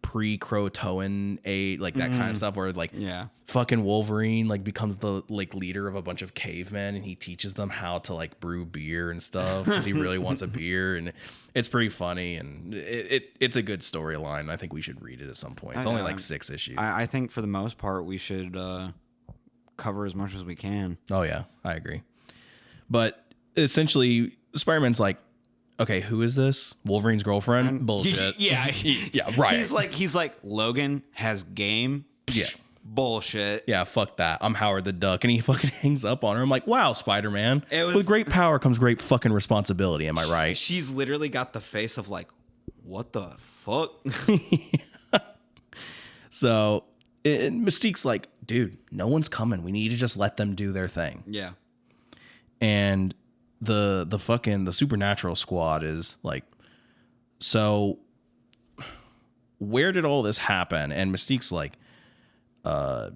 pre-Croatoan age, like that kind of stuff, where like fucking Wolverine like becomes the like leader of a bunch of cavemen, and he teaches them how to like brew beer and stuff because he really wants a beer, and it's pretty funny, and it's a good storyline. I think we should read it at some point. It's only like 6 issues. I think for the most part we should cover as much as we can. Oh yeah, I agree. But essentially, Spider-Man's like, okay, who is this? Wolverine's girlfriend? Bullshit. Yeah, right. He's like Logan has game. Yeah. Bullshit. Yeah, fuck that. I'm Howard the Duck. And he fucking hangs up on her. I'm like, wow, Spider-Man. With great power comes great fucking responsibility. Am I right? She's literally got the face of like, what the fuck? So Mystique's like, dude, no one's coming. We need to just let them do their thing. Yeah. And the Supernatural squad is like, so where did all this happen? And Mystique's like, I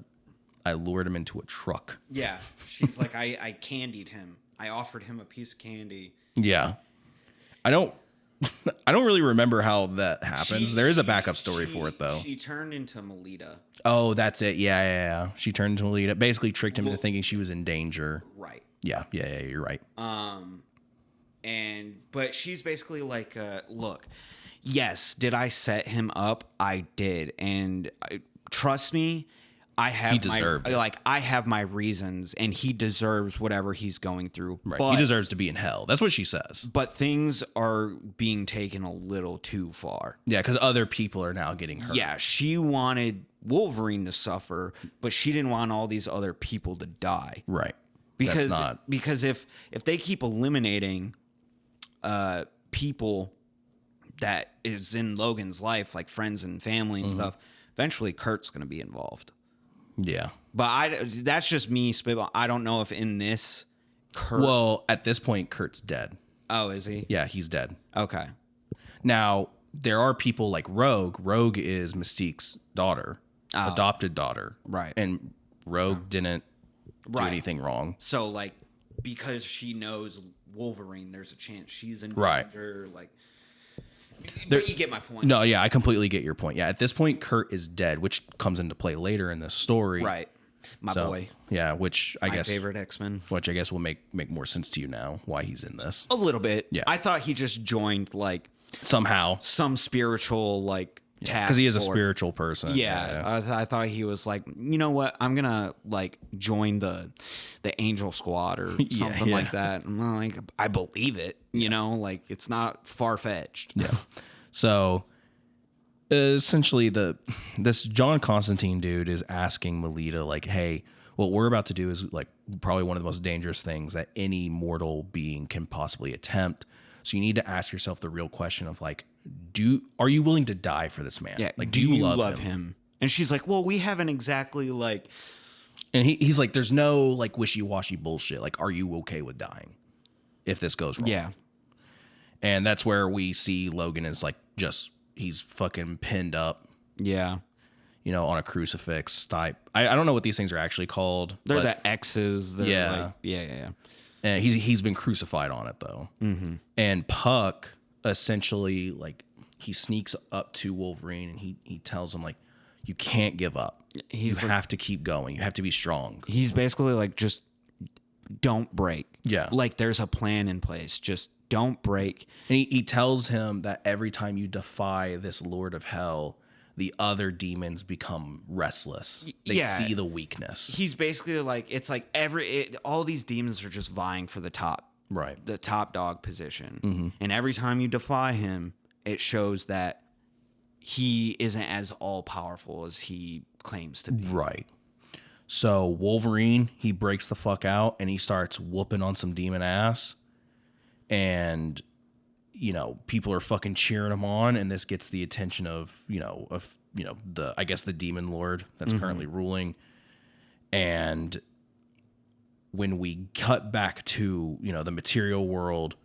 lured him into a truck. Yeah. She's like, I candied him. I offered him a piece of candy. Yeah. I don't really remember how that happens. There is a backup story for it though. She turned into Melita. Oh, that's it. Yeah. She turned into Melita. Basically tricked him into thinking she was in danger. Right. Yeah, you're right. But she's basically like, look, yes, did I set him up? I did, and trust me, I have my reasons, and he deserves whatever he's going through. Right, but, he deserves to be in hell. That's what she says. But things are being taken a little too far. Yeah, because other people are now getting hurt. Yeah, she wanted Wolverine to suffer, but she didn't want all these other people to die. Right. Because if they keep eliminating people that is in Logan's life, like friends and family and stuff, eventually Kurt's going to be involved. Yeah. But that's just me spitball. I don't know if in this Kurt... Well, at this point, Kurt's dead. Oh, is he? Yeah, he's dead. Okay. Now, there are people like Rogue. Rogue is Mystique's daughter, adopted daughter. Right. And Rogue didn't do anything wrong. So, like, because she knows Wolverine, there's a chance she's in right. danger. Like, but you get my point. No, yeah, I completely get your point. Yeah, at this point, Kurt is dead, which comes into play later in this story. Right. My boy. Yeah, which I guess... My favorite X-Men. Which I guess will make more sense to you now, why he's in this. A little bit. Yeah. I thought he just joined, like... Somehow. Some spiritual, like... Because he is a spiritual person. Yeah. I thought he was like, you know what? I'm going to, like, join the Angel Squad or something like that. And I'm like, I believe it. You know? Like, it's not far-fetched. Yeah. So... essentially, this John Constantine dude is asking Melita, like, hey, what we're about to do is like probably one of the most dangerous things that any mortal being can possibly attempt. So you need to ask yourself the real question of like, are you willing to die for this man? Yeah. Like, do you love him? And she's like, well, we haven't exactly like. And he's like, there's no like wishy-washy bullshit. Like, are you okay with dying if this goes wrong? Yeah. And that's where we see Logan is like he's fucking pinned up, Yeah. On a crucifix type. I don't know what these things are actually called. They're but, the X's. They're Yeah. Yeah. And he's been crucified on it though. Mm-hmm. And Puck essentially like he sneaks up to Wolverine and he tells him like, you can't give up. You have to keep going. You have to be strong. He's basically like, just don't break. Yeah. Like there's a plan in place. Just don't break. And he tells him that every time you defy this Lord of Hell, the other demons become restless. They see the weakness. He's basically like, it's like all these demons are just vying for the top dog position. Mm-hmm. And every time you defy him, it shows that he isn't as all powerful as he claims to be. Right. So Wolverine, he breaks the fuck out and he starts whooping on some demon ass. And, people are fucking cheering him on. And this gets the attention of the demon lord that's currently ruling. And when we cut back to, the material world,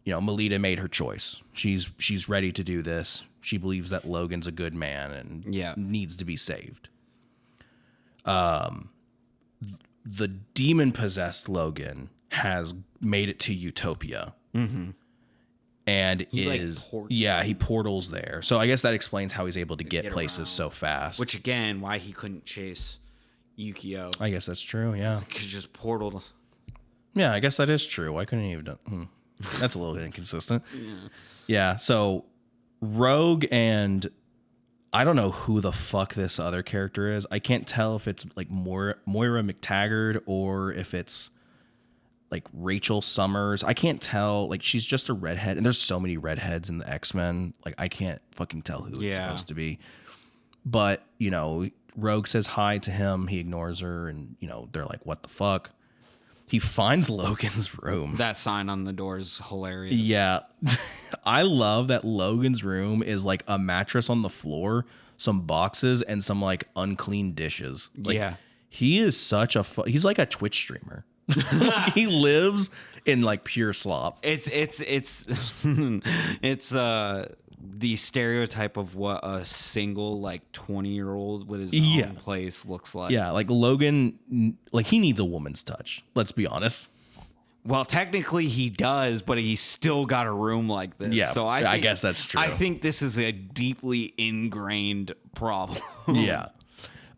Melita made her choice. She's ready to do this. She believes that Logan's a good man and needs to be saved. The demon-possessed Logan has made it to Utopia. Mm-hmm. And he portals there. So I guess that explains how he's able to get places around. So fast. Which, again, why he couldn't chase Yukio. I guess that's true, yeah. He just portaled. Yeah, I guess that is true. Why couldn't he have done... That's a little inconsistent. Yeah, so Rogue and I don't know who the fuck this other character is. I can't tell if it's like Moira McTaggart or if it's like Rachel Summers. I can't tell. Like she's just a redhead, and there's so many redheads in the X-Men. Like I can't fucking tell who it's supposed to be. But Rogue says hi to him. He ignores her, and they're like, "What the fuck?" He finds Logan's room. That sign on the door is hilarious. Yeah. I love that Logan's room is like a mattress on the floor, some boxes, and some like unclean dishes. Like, he is such he's like a Twitch streamer. He lives in like pure slop. It's the stereotype of what a single like 20-year-old with his own place looks like. Yeah, like Logan, like he needs a woman's touch. Let's be honest. Well, technically he does, but he's still got a room like this. Yeah, so I guess that's true. I think this is a deeply ingrained problem. Yeah.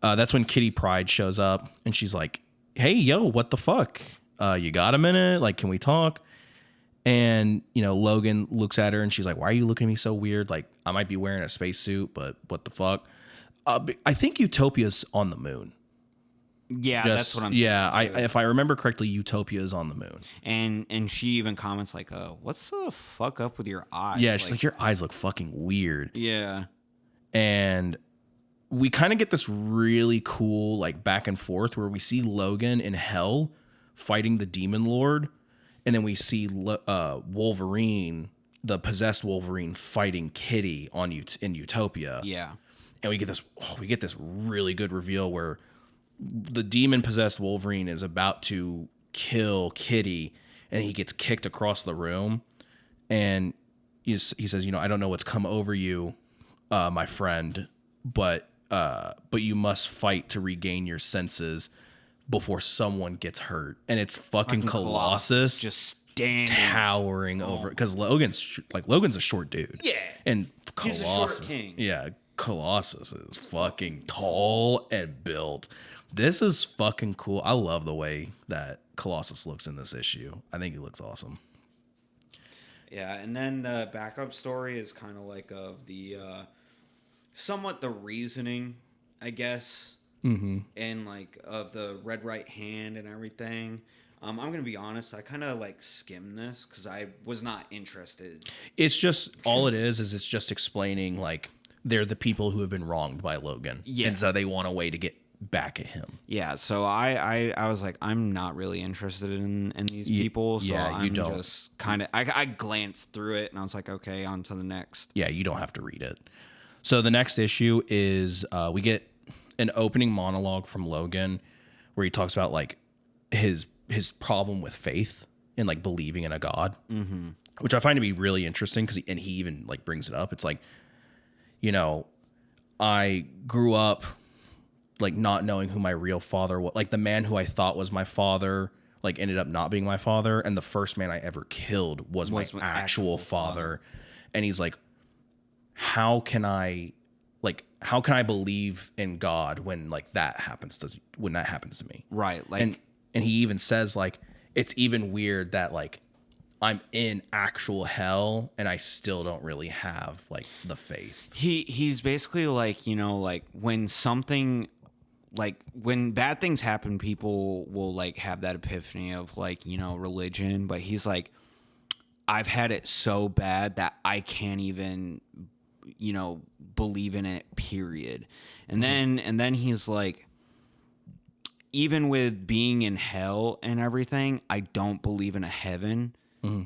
That's when Kitty Pryde shows up and she's like, "Hey, yo, what the fuck? You got a minute? Like, can we talk?" And, Logan looks at her and she's like, "Why are you looking at me so weird? Like, I might be wearing a spacesuit, but what the fuck?" I think Utopia's on the moon. Yeah, that's what I'm thinking. Yeah, if I remember correctly, Utopia is on the moon. And she even comments like, "What's the fuck up with your eyes?" Yeah, she's like, "Your eyes look fucking weird." Yeah. And we kind of get this really cool like back and forth where we see Logan in hell fighting the Demon Lord. And then we see Wolverine, the possessed Wolverine, fighting Kitty in Utopia. Yeah, and we get this really good reveal where the demon possessed Wolverine is about to kill Kitty, and he gets kicked across the room, and he says, "I don't know what's come over you, my friend, but you must fight to regain your senses before someone gets hurt." And it's fucking Colossus just standing towering over, because Logan's a short dude. Yeah, and he's a short king. Yeah, Colossus is fucking tall and built. This is fucking cool. I love the way that Colossus looks in this issue. I think he looks awesome. Yeah, and then the backup story is kind of like of the somewhat the reasoning, I guess. Mm-hmm. And like of the red right hand and everything. I'm gonna be honest, I kind of like skimmed this because I was not interested. It's just all it is it's just explaining like they're the people who have been wronged by Logan, and so they want a way to get back at him. Yeah, so I was like, I'm not really interested in these people. So I'm just kind of I glanced through it and I was like, okay, on to the next. Yeah, you don't have to read it. So the next issue is we get an opening monologue from Logan where he talks about like his problem with faith and like believing in a god. Mm-hmm. which I find to be really interesting because he even like brings it up. It's like, you know, I grew up like not knowing who my real father was. Like the man who I thought was my father, like ended up not being my father. And the first man I ever killed was my actual father. And he's like, how can I believe in God when like that happens to me? Right. Like, and he even says like, it's even weird that like I'm in actual hell and I still don't really have like the faith. He's basically like, you know, like when something, like when bad things happen, people will like have that epiphany of like, you know, religion. But he's like, I've had it so bad that I can't even, you know, believe in it, period. And then he's like, even with being in hell and everything, I don't believe in a heaven.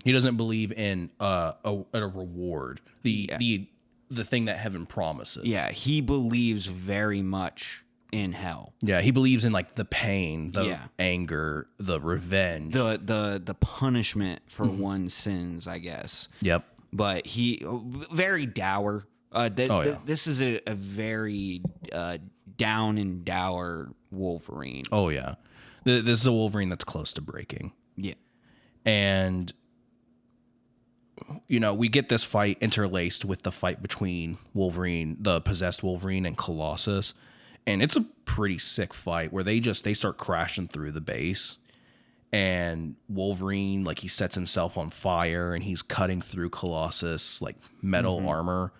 He doesn't believe in a reward, the thing that heaven promises. Yeah, he believes very much in hell. Yeah, he believes in like the pain, the anger, the revenge, the punishment for one's sins, I guess. Yep. But he very dour. This is a very down and dour Wolverine. Oh yeah, this is a Wolverine that's close to breaking. Yeah, and you know, we get this fight interlaced with the fight between Wolverine, the possessed Wolverine, and Colossus. And it's a pretty sick fight where they start crashing through the base. And Wolverine, like, he sets himself on fire and he's cutting through Colossus, like, metal armor.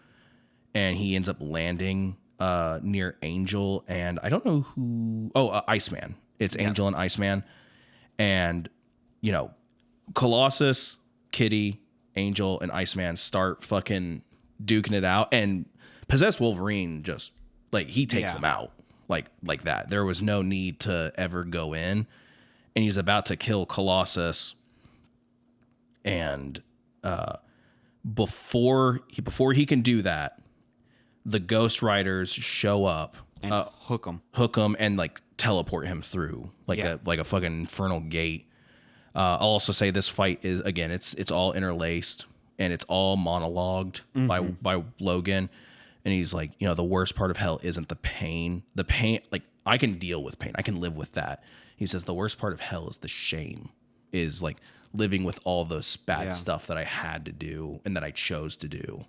And he ends up landing near Angel and I don't know who. Oh, Iceman. It's Angel and Iceman. And, you know, Colossus, Kitty, Angel, and Iceman start fucking duking it out, and possessed Wolverine just like he takes him out like that. There was no need to ever go in, and he's about to kill Colossus, and before he can do that, the Ghost Riders show up and hook him, and like teleport him through like a fucking infernal gate. I'll also say this fight is, again, it's all interlaced and it's all monologued by Logan. And he's like, you know, the worst part of hell isn't the pain. The pain, like, I can deal with pain. I can live with that. He says the worst part of hell is the shame, is like living with all this bad stuff that I had to do and that I chose to do.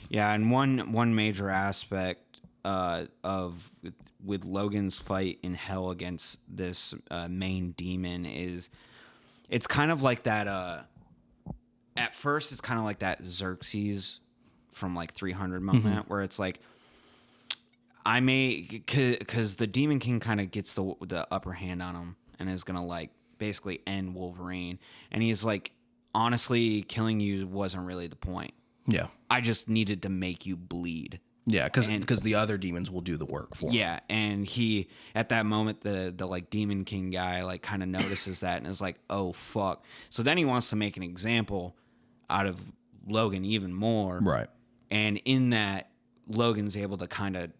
Yeah, and one major aspect with Logan's fight in hell against this main demon is, it's kind of like that. At first, it's kind of like that Xerxes from like 300 moment, where it's like, because the Demon King kind of gets the upper hand on him and is gonna like basically end Wolverine, and he's like, honestly, killing you wasn't really the point. Yeah, I just needed to make you bleed. Yeah, because the other demons will do the work for him. Yeah, and he, at that moment, the like Demon King guy like kind of notices that and is like, oh fuck. So then he wants to make an example out of Logan even more. Right. And in that, Logan's able to kind of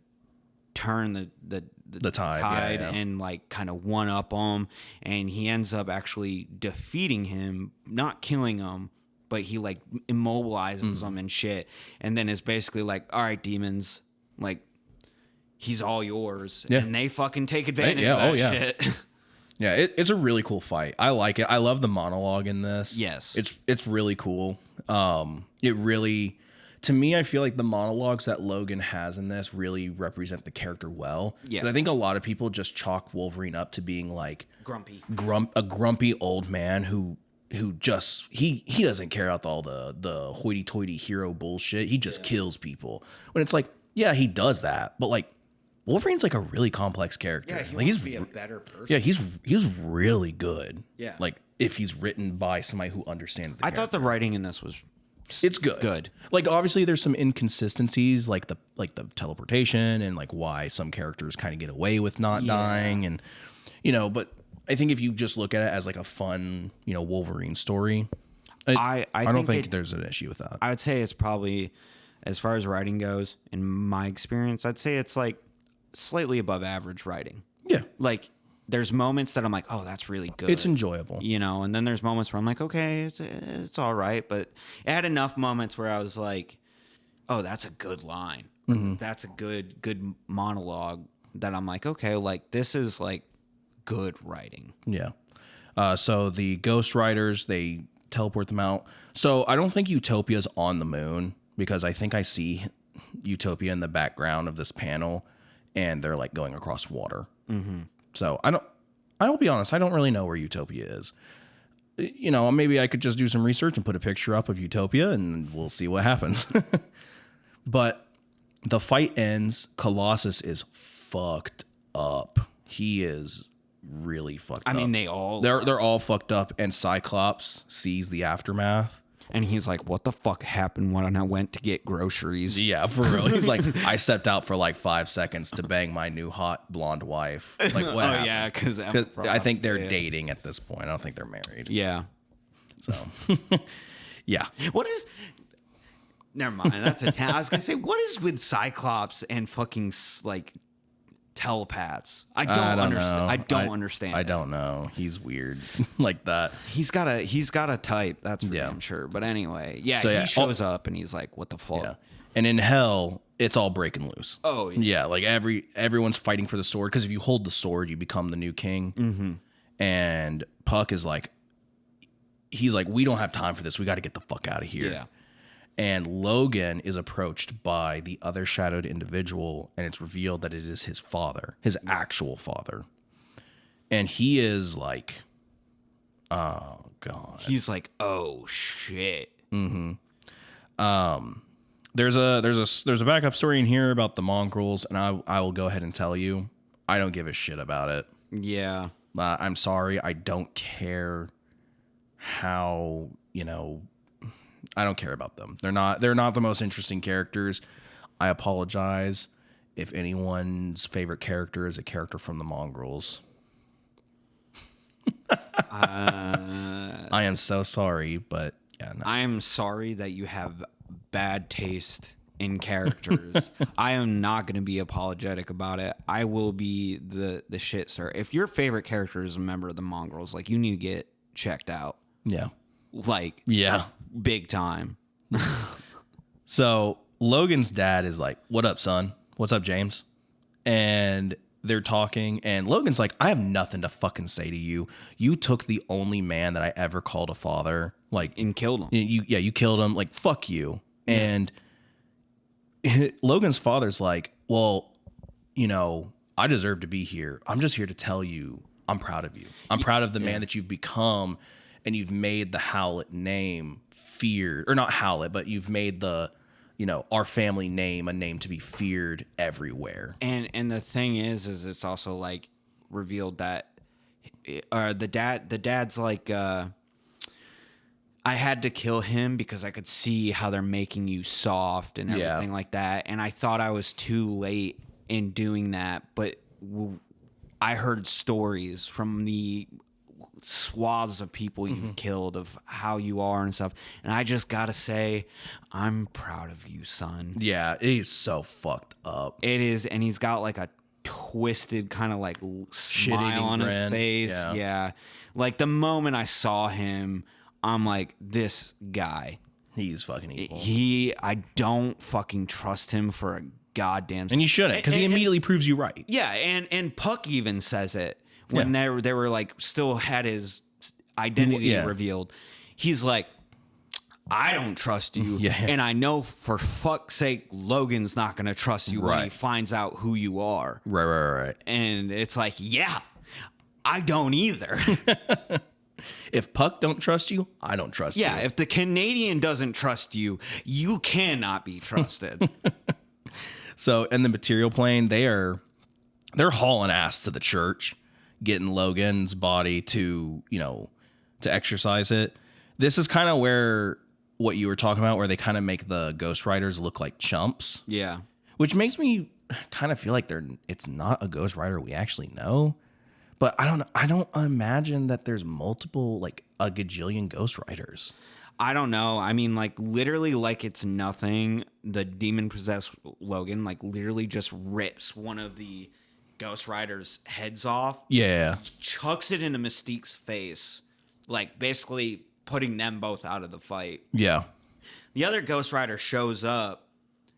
turn the tide and like kind of one up him, and he ends up actually defeating him, not killing him, but he like immobilizes them and shit, and then is basically like, all right, demons, like, he's all yours. And they fucking take advantage of that shit. Yeah, it's a really cool fight. I like it. I love the monologue in this. Yes. It's really cool. It really, to me, I feel like the monologues that Logan has in this really represent the character well. Yeah. I think a lot of people just chalk Wolverine up to being like a grumpy old man who just he doesn't care about all the hoity-toity hero bullshit. He just kills people. When it's like, yeah, he does that, but like Wolverine's like a really complex character. Yeah, he like wants to be a better person. Yeah, he's really good. Yeah, like if he's written by somebody who understands the character. I thought the writing in this was it's good. Like obviously there's some inconsistencies, like the teleportation and like why some characters kind of get away with not dying, and you know, but I think if you just look at it as like a fun, you know, Wolverine story, I don't think there's an issue with that. I would say it's probably, as far as writing goes, in my experience, I'd say it's like slightly above average writing. Yeah. Like there's moments that I'm like, oh, that's really good. It's enjoyable. You know, and then there's moments where I'm like, okay, it's all right. But it had enough moments where I was like, oh, that's a good line. That's a good monologue that I'm like, okay, like this is like good writing. Yeah. So the Ghost Riders, they teleport them out. So I don't think Utopia's on the moon, because I think I see Utopia in the background of this panel, and they're like going across water. So I'll be honest, I don't really know where Utopia is. You know, maybe I could just do some research and put a picture up of Utopia, and we'll see what happens. But the fight ends. Colossus is fucked up. He is really fucked up. I mean, they're all fucked up, and Cyclops sees the aftermath. And he's like, what the fuck happened when I went to get groceries? Yeah, for real. He's like, I stepped out for like 5 seconds to bang my new hot blonde wife. Like, what happened? Yeah, because I think they're dating at this point. I don't think they're married. Yeah. So, yeah. What is... Never mind. That's a I was going to say, what is with Cyclops and fucking, like, telepaths? I don't understand. I don't understand. I don't know. He's weird like that. He's got a type. That's for damn sure. But anyway, he shows up and he's like, "What the fuck?" Yeah. And in hell, it's all breaking loose. Oh yeah, like everyone's fighting for the sword, because if you hold the sword, you become the new king. And Puck is like, he's like, we don't have time for this. We got to get the fuck out of here. Yeah. And Logan is approached by the other shadowed individual, and it's revealed that it is his father, his actual father. And he is like, oh God. He's like, oh shit. There's a backup story in here about the mongrels, and I will go ahead and tell you, I don't give a shit about it. Yeah. I'm sorry. I don't care how, I don't care about them. They're not the most interesting characters. I apologize if anyone's favorite character is a character from the mongrels. I am so sorry, but yeah. No. I am sorry that you have bad taste in characters. I am not going to be apologetic about it. I will be the shit, sir. If your favorite character is a member of the mongrels, like, you need to get checked out. Yeah. Like, yeah, big time. So Logan's dad is like, "What up, son? What's up, James?" And they're talking, and Logan's like, "I have nothing to fucking say to you. You took the only man that I ever called a father, like, and killed him. You killed him. Like, fuck you." Yeah. And Logan's father's like, "Well, I deserve to be here. I'm just here to tell you, I'm proud of you. I'm proud of the man that you've become." And you've made the Howlett name feared, or not Howlett, but you've made the, our family name a name to be feared everywhere. And the thing is it's also like revealed that the dad's like, I had to kill him because I could see how they're making you soft and everything like that. And I thought I was too late in doing that, but I heard stories from the swaths of people you've killed of how you are and stuff, and I just gotta say, I'm proud of you, son. Yeah, he's so fucked up. It is. And he's got like a twisted kind of like smile on his face. Yeah, like the moment I saw him, I'm like, this guy, he's fucking evil. I don't fucking trust him for a goddamn. And you shouldn't, because he immediately proves you right. Yeah, and Puck even says it when they were like still had his identity revealed. He's like, I don't trust you, and I know for fuck's sake Logan's not going to trust you when he finds out who you are. Right. And it's like, yeah, I don't either. If Puck don't trust you, I don't trust you. Yeah, if the Canadian doesn't trust you, you cannot be trusted. So in the material plane, they're hauling ass to the church, getting Logan's body to exercise it. This is kind of where what you were talking about, where they kind of make the Ghost Riders look like chumps. Yeah. Which makes me kind of feel like it's not a Ghost Rider we actually know. But I don't imagine that there's multiple, like a gajillion Ghost Riders. I don't know. I mean, like, literally, like it's nothing. The demon-possessed Logan, like, literally just rips one of the Ghost Rider's heads off, Yeah. chucks it into Mystique's face, like basically putting them both out of the fight. Yeah. The other Ghost Rider shows up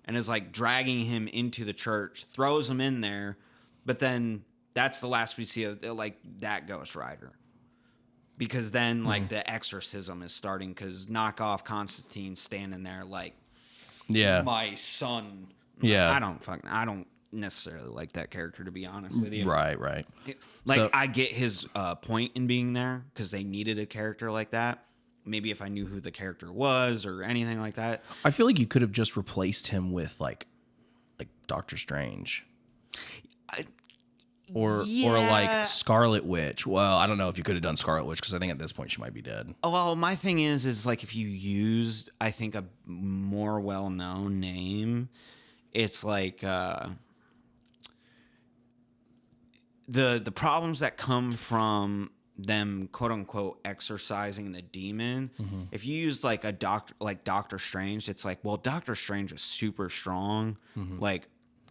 and is like dragging him into the church, throws him in there, but then that's the last we see of like that Ghost Rider. Because then like the exorcism is starting because knockoff Constantine's standing there like, Yeah. my son. Yeah. I don't necessarily like that character, to be honest with you. Right. Like, So- I get his point in being there because they needed a character like that. Maybe if I knew who the character was or anything like that. I feel like you could have just replaced him with like Doctor Strange. Or like Scarlet Witch. Well, I don't know if you could have done Scarlet Witch because I think at this point she might be dead. Oh, well, my thing is like if you used, I think, a more well-known name, it's like the problems that come from them quote unquote exorcising the demon. If you use like Doctor Strange, it's like, well, Doctor Strange is super strong. Like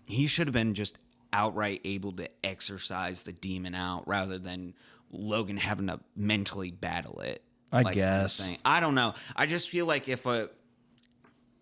he should have been just outright able to exorcise the demon out rather than Logan having to mentally battle it. I like, guess. kind of thing. I don't know. I just feel like if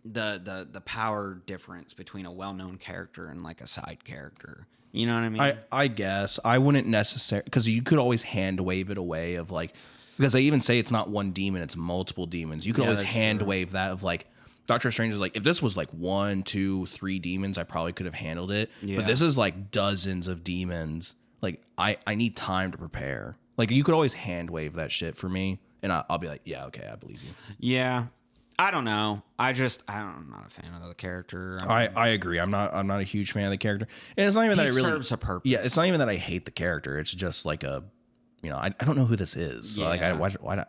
the power difference between a well-known character and like a side character, you know what I mean? I guess I wouldn't necessarily, because you could always hand wave it away of like, because they even say it's not one demon, it's multiple demons. You could always hand wave that of like, Doctor Strange is like, if this was like 1, 2, 3 demons, I probably could have handled it. Yeah. But this is like dozens of demons. Like I need time to prepare. Like you could always hand wave that shit for me, and I'll be like, yeah, okay, I believe you. Yeah. I don't know. I'm not a fan of the character. I agree. I'm not a huge fan of the character, and it's not even that I really serves a purpose. Yeah, it's not even that I hate the character. It's just like a, I don't know who this is. So like Yeah.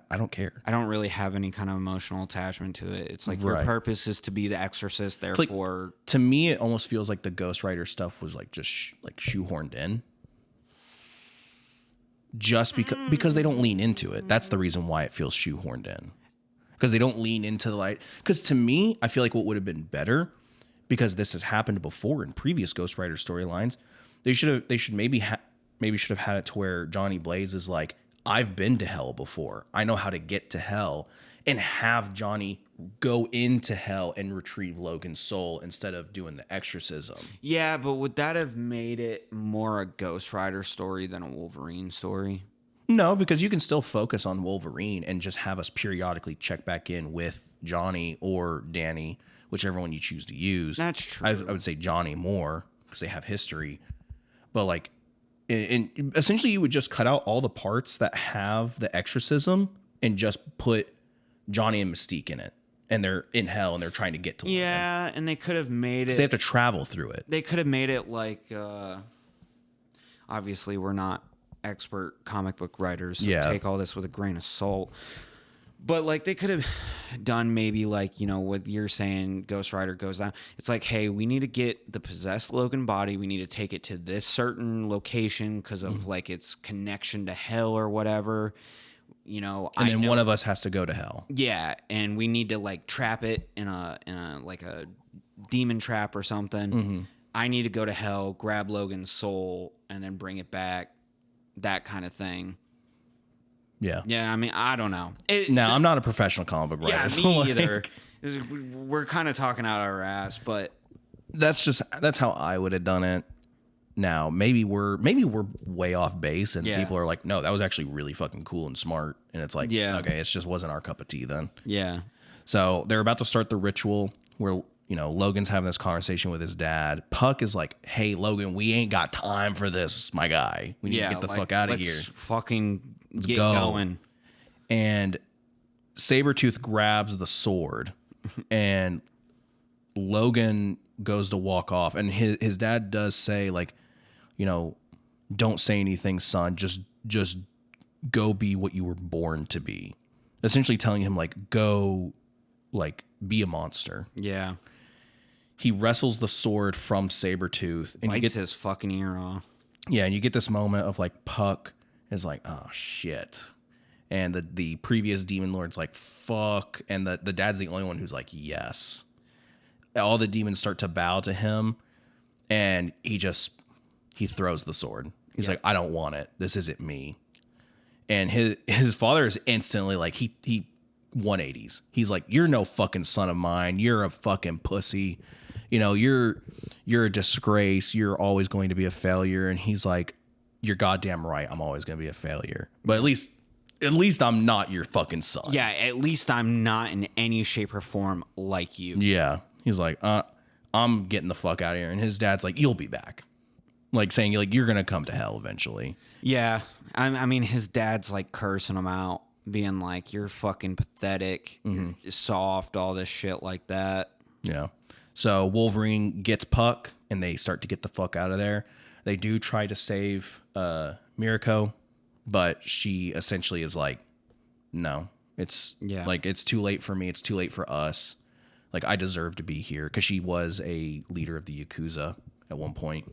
I don't care. I don't really have any kind of emotional attachment to it. It's like your Right. purpose is to be the exorcist. like- Therefore, To me, it almost feels like the Ghost Rider stuff was like just shoehorned in. Just because they don't lean into it. That's the reason why it feels shoehorned in. Because they don't lean into the light. Because to me, I feel like what would have been better, because this has happened before in previous Ghost Rider storylines, they should maybe should have had it to where Johnny Blaze is like, I've been to hell before. I know how to get to hell, and have Johnny go into hell and retrieve Logan's soul instead of doing the exorcism. yeah, but would that have made it more a Ghost Rider story than a Wolverine story? No, because you can still focus on Wolverine and just have us periodically check back in with Johnny or Danny, whichever one you choose to use. That's true. I would say Johnny more because they have history. But like, in essentially, you would just cut out all the parts that have the exorcism and just put Johnny and Mystique in it. And they're in hell and they're trying to get to Logan. Yeah, and they could have made it. They have to travel through it. They could have made it like. Obviously, we're not expert comic book writers, so Yeah. take all this with a grain of salt. But like they could have done maybe like, what you're saying, Ghost Rider goes down. It's like, hey, we need to get the possessed Logan body. We need to take it to this certain location because of like its connection to hell or whatever. And then one of us has to go to hell. Yeah, and we need to like trap it in a like a demon trap or something. I need to go to hell, grab Logan's soul, and then bring it back. That kind of thing. Yeah. Yeah, I mean, I don't know. Now, I'm not a professional comic book writer. Yeah, so me like, either. We're kind of talking out our ass, but that's how I would have done it. Now, maybe we're way off base, and people are like, no, that was actually really fucking cool and smart. And it's like, okay, it just wasn't our cup of tea then. yeah. So they're about to start the ritual where, Logan's having this conversation with his dad. Puck is like, hey, Logan, we ain't got time for this, my guy. We need to get the fuck out of here. Fucking get go. going. And Sabretooth grabs the sword, and Logan goes to walk off. And his dad does say, like, don't say anything, son. Just go be what you were born to be. Essentially telling him, like, go, like, be a monster. Yeah. He wrestles the sword from Sabretooth. And Bites his fucking ear off. Yeah, and you get this moment of, like, Puck is like, oh, shit. And the previous Demon Lord's like, fuck. And the dad's the only one who's like, yes. All the demons start to bow to him. And he just he throws the sword. He's like, I don't want it. This isn't me. And his father is instantly like, he 180s. He's like, you're no fucking son of mine. You're a fucking pussy. You know, you're a disgrace. You're always going to be a failure. And he's like, you're goddamn right. I'm always going to be a failure. But at least I'm not your fucking son. Yeah, at least I'm not in any shape or form like you. Yeah. He's like, I'm getting the fuck out of here. And his dad's like, you'll be back. Like saying, like, you're going to come to hell eventually. Yeah. I mean, his dad's like cursing him out, being like, you're fucking pathetic. You're soft, all this shit like that. Yeah. So Wolverine gets Puck and they start to get the fuck out of there. They do try to save Mirko, but she essentially is like, no, it's like, it's too late for me. It's too late for us. Like, I deserve to be here, because she was a leader of the Yakuza at one point.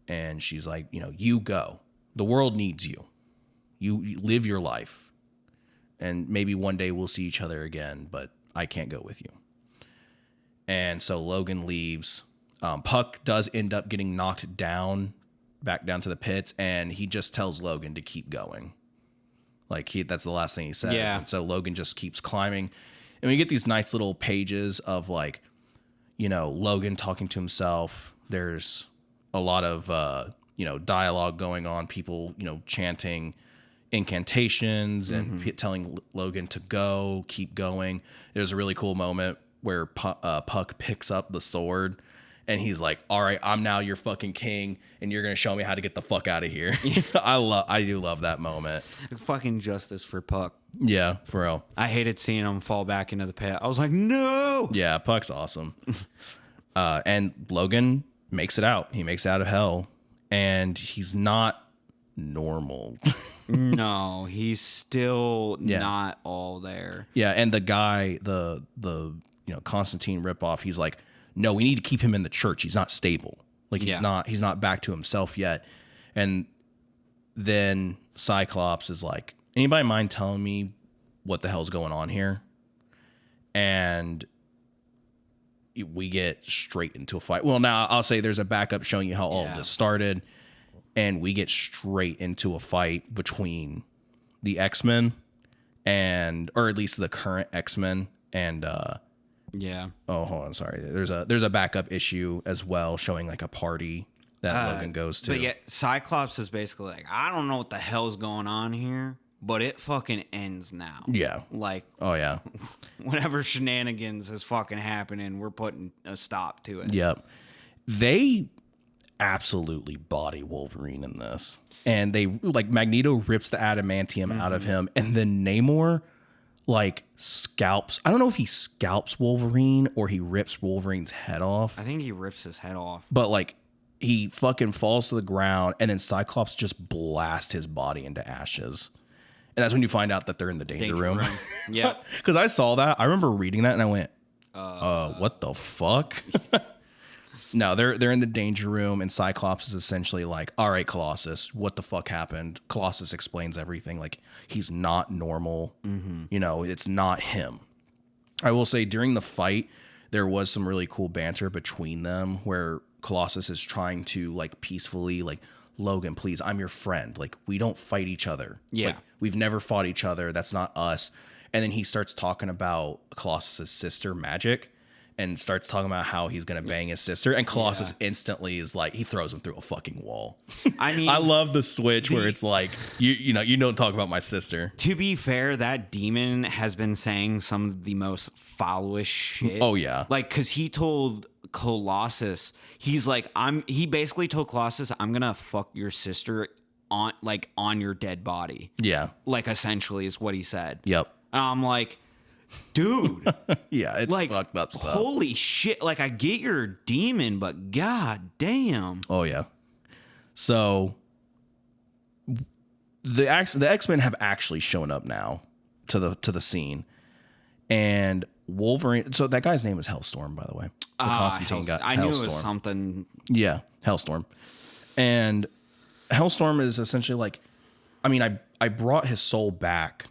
And she's like, you know, you go. The world needs you. You live your life. And maybe one day we'll see each other again, but I can't go with you. And so Logan leaves. Puck does end up getting knocked down, back down to the pits, and he just tells Logan to keep going. Like, that's the last thing he says. Yeah. And so Logan just keeps climbing. And we get these nice little pages of, like, you know, Logan talking to himself. There's a lot of, you know, dialogue going on. People, you know, chanting incantations and telling Logan to go, keep going. There's a really cool moment where Puck picks up the sword. And he's like, all right, I'm now your fucking king, and you're going to show me how to get the fuck out of here. I do love that moment. Fucking justice for Puck. Yeah, for real. I hated seeing him fall back into the pit. I was like, no. Yeah, Puck's awesome. And Logan makes it out. He makes it out of hell, and he's not normal. No, he's still not all there. Yeah, and the guy, the you know, Constantine ripoff, he's like, no, we need to keep him in the church. He's not stable. Like, he's not back to himself yet. And then Cyclops is like, anybody mind telling me what the hell's going on here? And we get straight into a fight. Well, now I'll say there's a backup showing you how all of this started. And we get straight into a fight between the X-Men or at least the current X-Men and oh, hold on, sorry. There's a backup issue as well showing like a party that Logan goes to. But yeah, Cyclops is basically like, I don't know what the hell's going on here, but it fucking ends now. Yeah. Like, oh yeah. Whatever shenanigans is fucking happening, we're putting a stop to it. Yep. They absolutely body Wolverine in this. And they, like, Magneto rips the adamantium out of him, and then Namor, like, scalps. I don't know if he scalps Wolverine or he rips Wolverine's head off. I think he rips his head off. But, like, he fucking falls to the ground, and then Cyclops just blasts his body into ashes. And that's when you find out that they're in the danger room. Yeah. Because I saw that. I remember reading that, and I went, what the fuck? No, they're in the danger room, and Cyclops is essentially like, all right, Colossus, what the fuck happened? Colossus explains everything. Like, he's not normal. You know, it's not him. I will say during the fight, there was some really cool banter between them where Colossus is trying to, like, peacefully, like, Logan, please, I'm your friend. Like, we don't fight each other. Yeah. Like, we've never fought each other. That's not us. And then he starts talking about Colossus's sister, Magic, and starts talking about how he's going to bang his sister. And Colossus instantly is like, he throws him through a fucking wall. I mean, I love the switch where it's like, you know, you don't talk about my sister. To be fair, that demon has been saying some of the most foulest shit. Oh, yeah. Like, because he told Colossus, he's like, he basically told Colossus, I'm going to fuck your sister on your dead body. Yeah. Like, essentially is what he said. Yep. And I'm like, dude. Yeah, it's like, fucked up stuff. Holy shit. Like, I get you're a demon, but god damn. Oh, yeah. So the X-Men have actually shown up now to the scene. And Wolverine, so that guy's name is Hellstorm, by the way. The Constantine guy. I knew it was something. Yeah, Hellstorm. And Hellstorm is essentially like, I mean, I brought his soul back,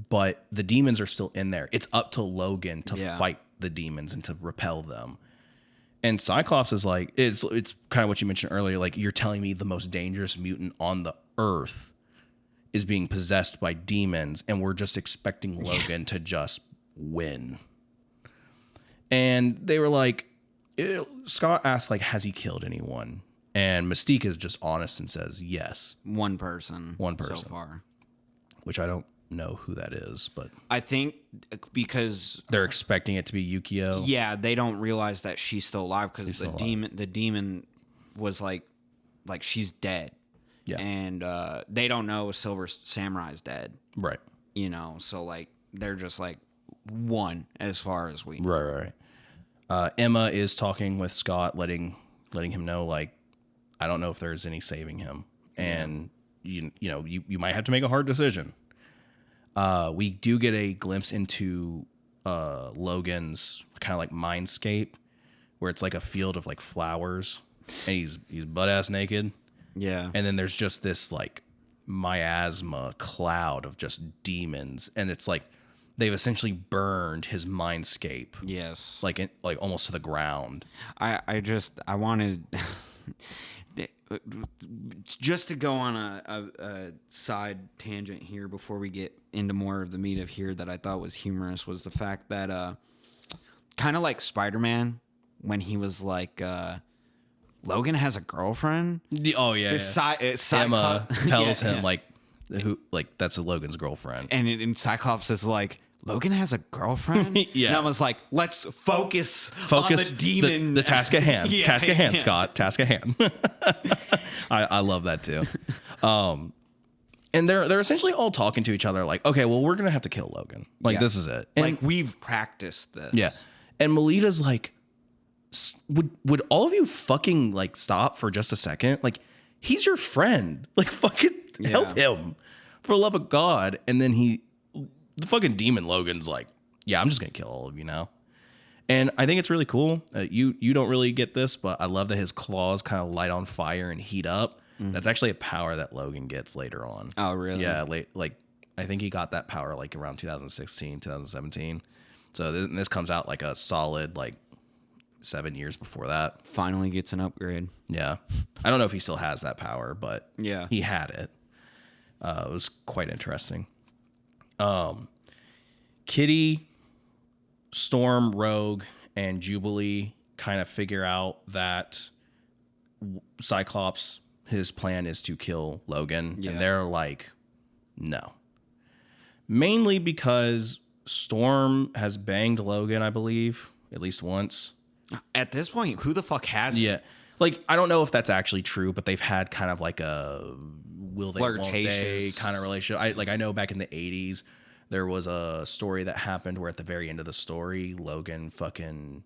but the demons are still in there. It's up to Logan to fight the demons and to repel them. And Cyclops is like, it's kind of what you mentioned earlier. Like, you're telling me the most dangerous mutant on the earth is being possessed by demons, and we're just expecting Logan to just win. And they were like, Scott asked, like, has he killed anyone? And Mystique is just honest and says yes. One person so far. Which I don't know who that is, but I think because they're expecting it to be Yukio. Yeah, they don't realize that she's still alive because the demon was like she's dead. Yeah. And they don't know Silver Samurai's dead. Right. You know, so like they're just like one as far as we know. Right. Emma is talking with Scott, letting him know, like, I don't know if there's any saving him, and you might have to make a hard decision. We do get a glimpse into Logan's kind of like mindscape, where it's like a field of like flowers, and he's butt ass naked. Yeah, and then there's just this like miasma cloud of just demons, and it's like they've essentially burned his mindscape. Yes, like almost to the ground. I wanted just to go on a side tangent here before we get into more of the meat of here that I thought was humorous was the fact that kind of like Spider-Man when he was like Logan has a girlfriend. Oh yeah, Emma tells him like who that's Logan's girlfriend, and Cyclops is like, Logan has a girlfriend? Yeah. And I was like, let's focus on the demon. The task at hand. Yeah, task at hand, yeah. Scott. Task at hand. I love that too. And they're essentially all talking to each other like, okay, well, we're going to have to kill Logan. Like, this is it. And, like, we've practiced this. Yeah. And Melita's like, would all of you fucking, like, stop for just a second? Like, he's your friend. Like, fucking help him. For the love of God. And then the fucking demon Logan's like, yeah, I'm just going to kill all of you now. And I think it's really cool. You don't really get this, but I love that his claws kind of light on fire and heat up. Mm-hmm. That's actually a power that Logan gets later on. Oh, really? Yeah, like I think he got that power like around 2016, 2017. So this comes out like a solid like 7 years before that. Finally gets an upgrade. Yeah. I don't know if he still has that power, but yeah, he had it. It was quite interesting. Kitty, Storm, Rogue, and Jubilee kind of figure out that Cyclops, his plan is to kill Logan. Yeah. And they're like, no. Mainly because Storm has banged Logan, I believe, at least once. At this point, who the fuck has it? Yeah. Like, I don't know if that's actually true, but they've had kind of like a will they, won't they kind of relationship. I know back in the 80s, there was a story that happened where at the very end of the story, Logan fucking,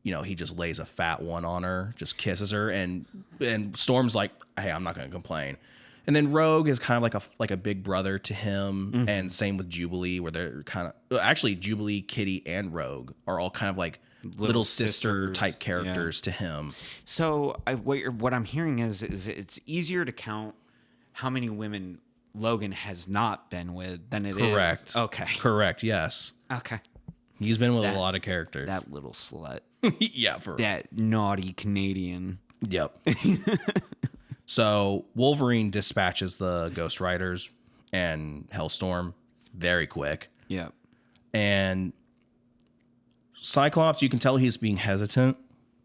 he just lays a fat one on her, just kisses her, and Storm's like, hey, I'm not going to complain. And then Rogue is kind of like a big brother to him, mm-hmm. and same with Jubilee, where they're kind of actually Jubilee, Kitty, and Rogue are all kind of like little sister type characters to him. So what I'm hearing is it's easier to count how many women Logan has not been with than it is. Correct. Okay. Correct. Yes. Okay. He's been with a lot of characters. That little slut. Yeah, for that naughty Canadian. Yep. So Wolverine dispatches the Ghost Riders and Hellstorm very quick. Yep. And Cyclops, you can tell he's being hesitant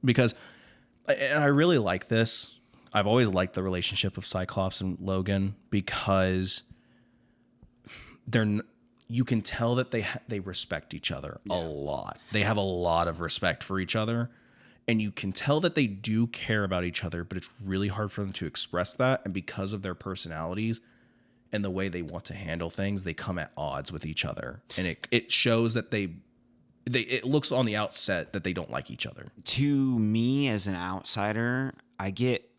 because, and I really like this. I've always liked the relationship of Cyclops and Logan because you can tell that they respect each other a lot. They have a lot of respect for each other, and you can tell that they do care about each other, but it's really hard for them to express that. And because of their personalities and the way they want to handle things, they come at odds with each other. And it shows that it looks on the outset that they don't like each other. To me as an outsider, I get,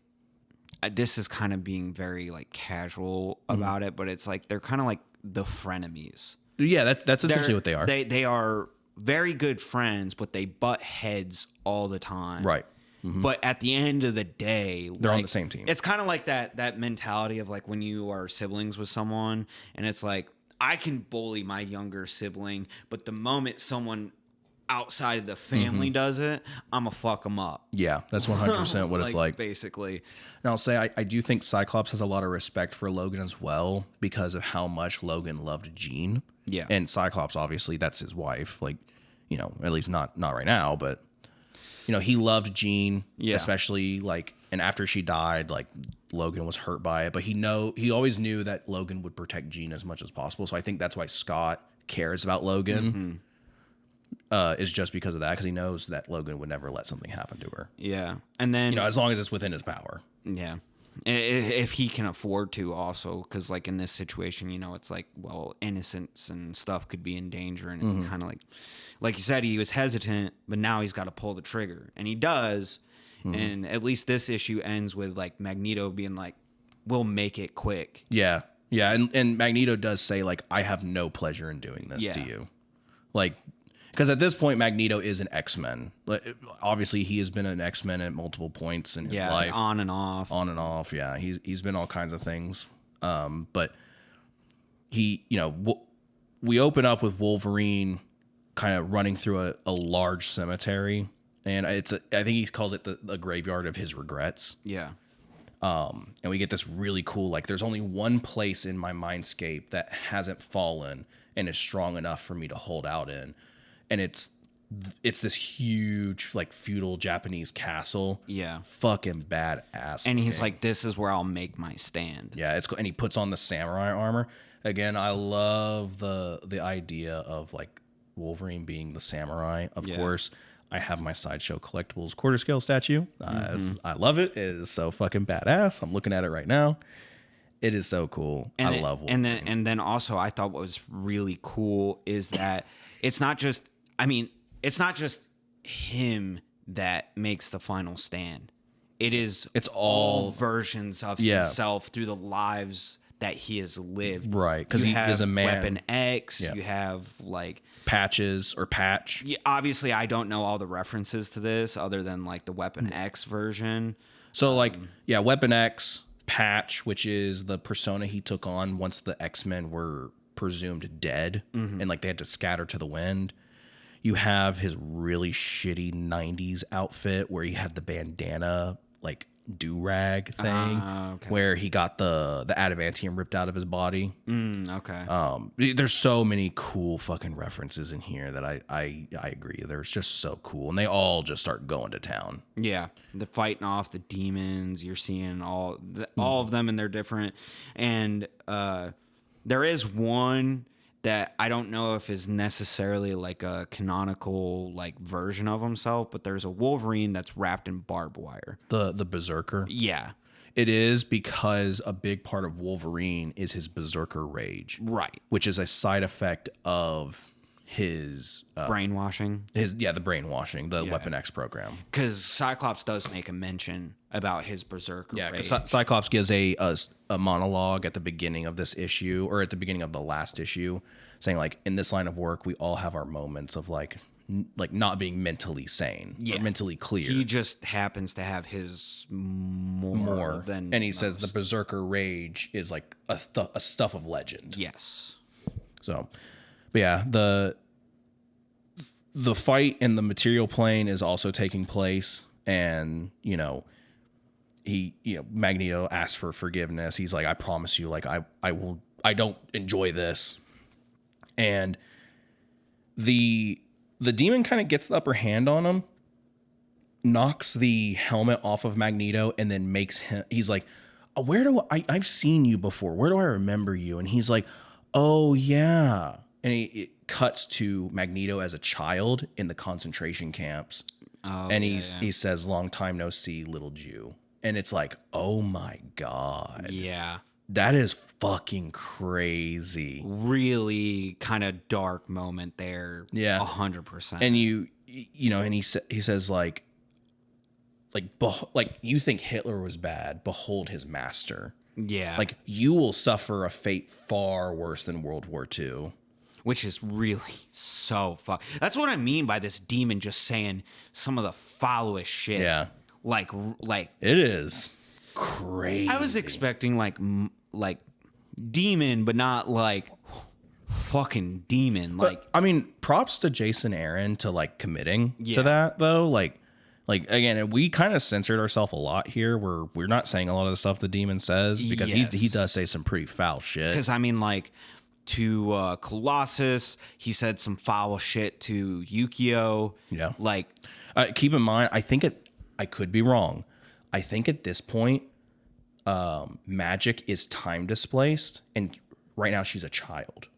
this is kind of being very like casual about it, but it's like they're kind of like the frenemies. Yeah, that's essentially what they are. They are very good friends, but they butt heads all the time. Right. Mm-hmm. But at the end of the day, they're on the same team. It's kind of like that mentality of like when you are siblings with someone, and it's like I can bully my younger sibling, but the moment someone outside of the family does it, I'm gonna fuck them up. Yeah, that's 100% what it's like. Basically. And I'll say I do think Cyclops has a lot of respect for Logan as well because of how much Logan loved Jean. Yeah. And Cyclops, obviously, that's his wife. Like, you know, at least not right now, but, you know, he loved Jean, especially, like, and after she died, like, Logan was hurt by it. But he always knew that Logan would protect Jean as much as possible. So I think that's why Scott cares about Logan. Is just because of that, because he knows that Logan would never let something happen to her. Yeah. And then, you know, as long as it's within his power. Yeah. If he can afford to also, because like in this situation, you know, it's like, well, innocence and stuff could be in danger. And it's kind of like you said, he was hesitant, but now he's got to pull the trigger. And he does. And at least this issue ends with like Magneto being like, we'll make it quick. Yeah. Yeah. And Magneto does say, like, I have no pleasure in doing this to you. Like, because at this point, Magneto is an X-Men. Obviously, he has been an X-Men at multiple points in his life. On and off. On and off, yeah. He's been all kinds of things. But he, you know, we open up with Wolverine kind of running through a large cemetery. And I think he calls it the graveyard of his regrets. Yeah. And we get this really cool, like, there's only one place in my mindscape that hasn't fallen and is strong enough for me to hold out in. And it's this huge, like, feudal Japanese castle. Yeah. Fucking badass. And he's like, this is where I'll make my stand. Yeah, it's cool. And he puts on the samurai armor. Again, I love the idea of, like, Wolverine being the samurai. Of course, I have my Sideshow Collectibles quarter scale statue. I love it. It is so fucking badass. I'm looking at it right now. It is so cool. I love Wolverine. And then also, I thought what was really cool is that it's not just him that makes the final stand. It's all versions of himself through the lives that he has lived. Right, because he is a man. Weapon X. You have like Patches or Patch. Yeah, obviously, I don't know all the references to this other than like the Weapon X version. So like, Weapon X, Patch, which is the persona he took on once the X-Men were presumed dead and like they had to scatter to the wind. You have his really shitty 90s outfit where he had the bandana, like, do-rag thing, where he got the adamantium ripped out of his body. There's so many cool fucking references in here that I agree. They're just so cool. And they all just start going to town. Yeah. The fighting off the demons. You're seeing all of them, and they're different. And there is one that I don't know if is necessarily like a canonical like version of himself, but there's a Wolverine that's wrapped in barbed wire. The Berserker. Yeah. It is because a big part of Wolverine is his Berserker rage. Right. Which is a side effect of his brainwashing. The brainwashing, the Weapon X program. Because Cyclops does make a mention about his Berserker rage. Yeah, Cyclops gives a monologue at the beginning of this issue, or at the beginning of the last issue, saying, like, in this line of work, we all have our moments of like not being mentally sane or mentally clear. He just happens to have his more than and he says the Berserker rage is like a stuff of legend. Yes. So, but yeah, the fight in the material plane is also taking place, and Magneto asks for forgiveness. He's like, I promise you, like, I don't enjoy this. And the demon kind of gets the upper hand on him, knocks the helmet off of Magneto, and then he's like, I've seen you before. Where do I remember you? And he's like, oh yeah. And it cuts to Magneto as a child in the concentration camps. Oh, and he says, long time no see, little Jew. And it's like, oh my God. Yeah. That is fucking crazy. Really kind of dark moment there. Yeah. 100%. And and he says like you think Hitler was bad, behold his master. Yeah. Like, you will suffer a fate far worse than World War II. Which is really so That's what I mean by this demon just saying some of the foulest shit. Yeah. Like it is crazy. I was expecting like demon, but not like fucking demon. Like, But, I mean, props to Jason Aaron to like committing Yeah. to that though. Like again, we kind of censored ourselves a lot here. We're not saying a lot of the stuff the demon says because he Yes. does say some pretty foul shit. because I mean, like, to Colossus, he said some foul shit to Yukio. Yeah. Like, Keep in mind, I could be wrong. I think at this point, magic is time displaced, and right now she's a child.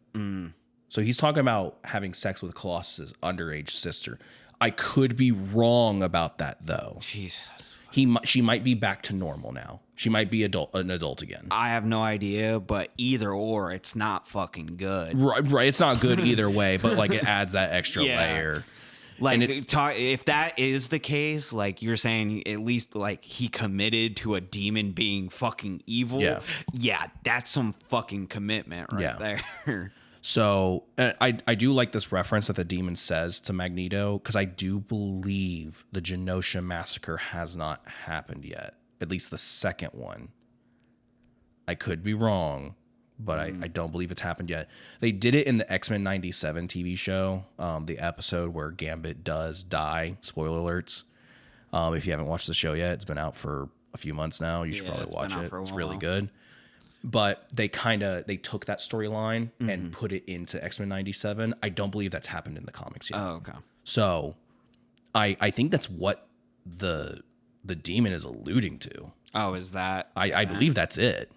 So he's talking about having sex with Colossus's underage sister. I could be wrong about that though. jeez. She might be back to normal now. She might be an adult again. I have no idea, but either or, it's not fucking good. Right. It's not good either way, but like it adds that extra Yeah. layer. Like, And if that is the case, like you're saying, at least like he committed to a demon being fucking evil. Yeah. That's some fucking commitment right there. So I do like this reference that the demon says to Magneto because I do believe the Genosha massacre has not happened yet. At least the second one. I could be wrong, but I don't believe it's happened yet. They did it in the X-Men 97 TV show, the episode where Gambit does die. Spoiler alerts. If you haven't watched the show yet, it's been out for a few months now. You should probably watch it. It's really good. But they took that storyline and put it into X-Men 97. I don't believe that's happened in the comics yet. Oh, okay. So I think that's what the demon is alluding to. Oh, is that? I believe that's it.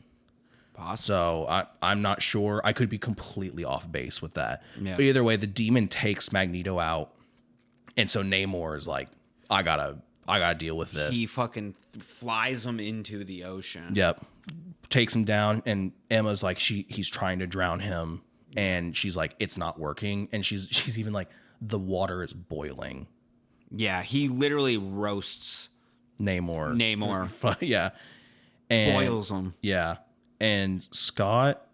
Possible. So I'm not sure. I could be completely off base with that. Yeah. But either way, the demon takes Magneto out. And so Namor is like, I gotta deal with this. He fucking flies him into the ocean. Yep. Takes him down, and Emma's like, he's trying to drown him, and she's like, it's not working, and she's even like, the water is boiling. Yeah, he literally roasts Namor. Yeah. And boils him. Yeah. And Scott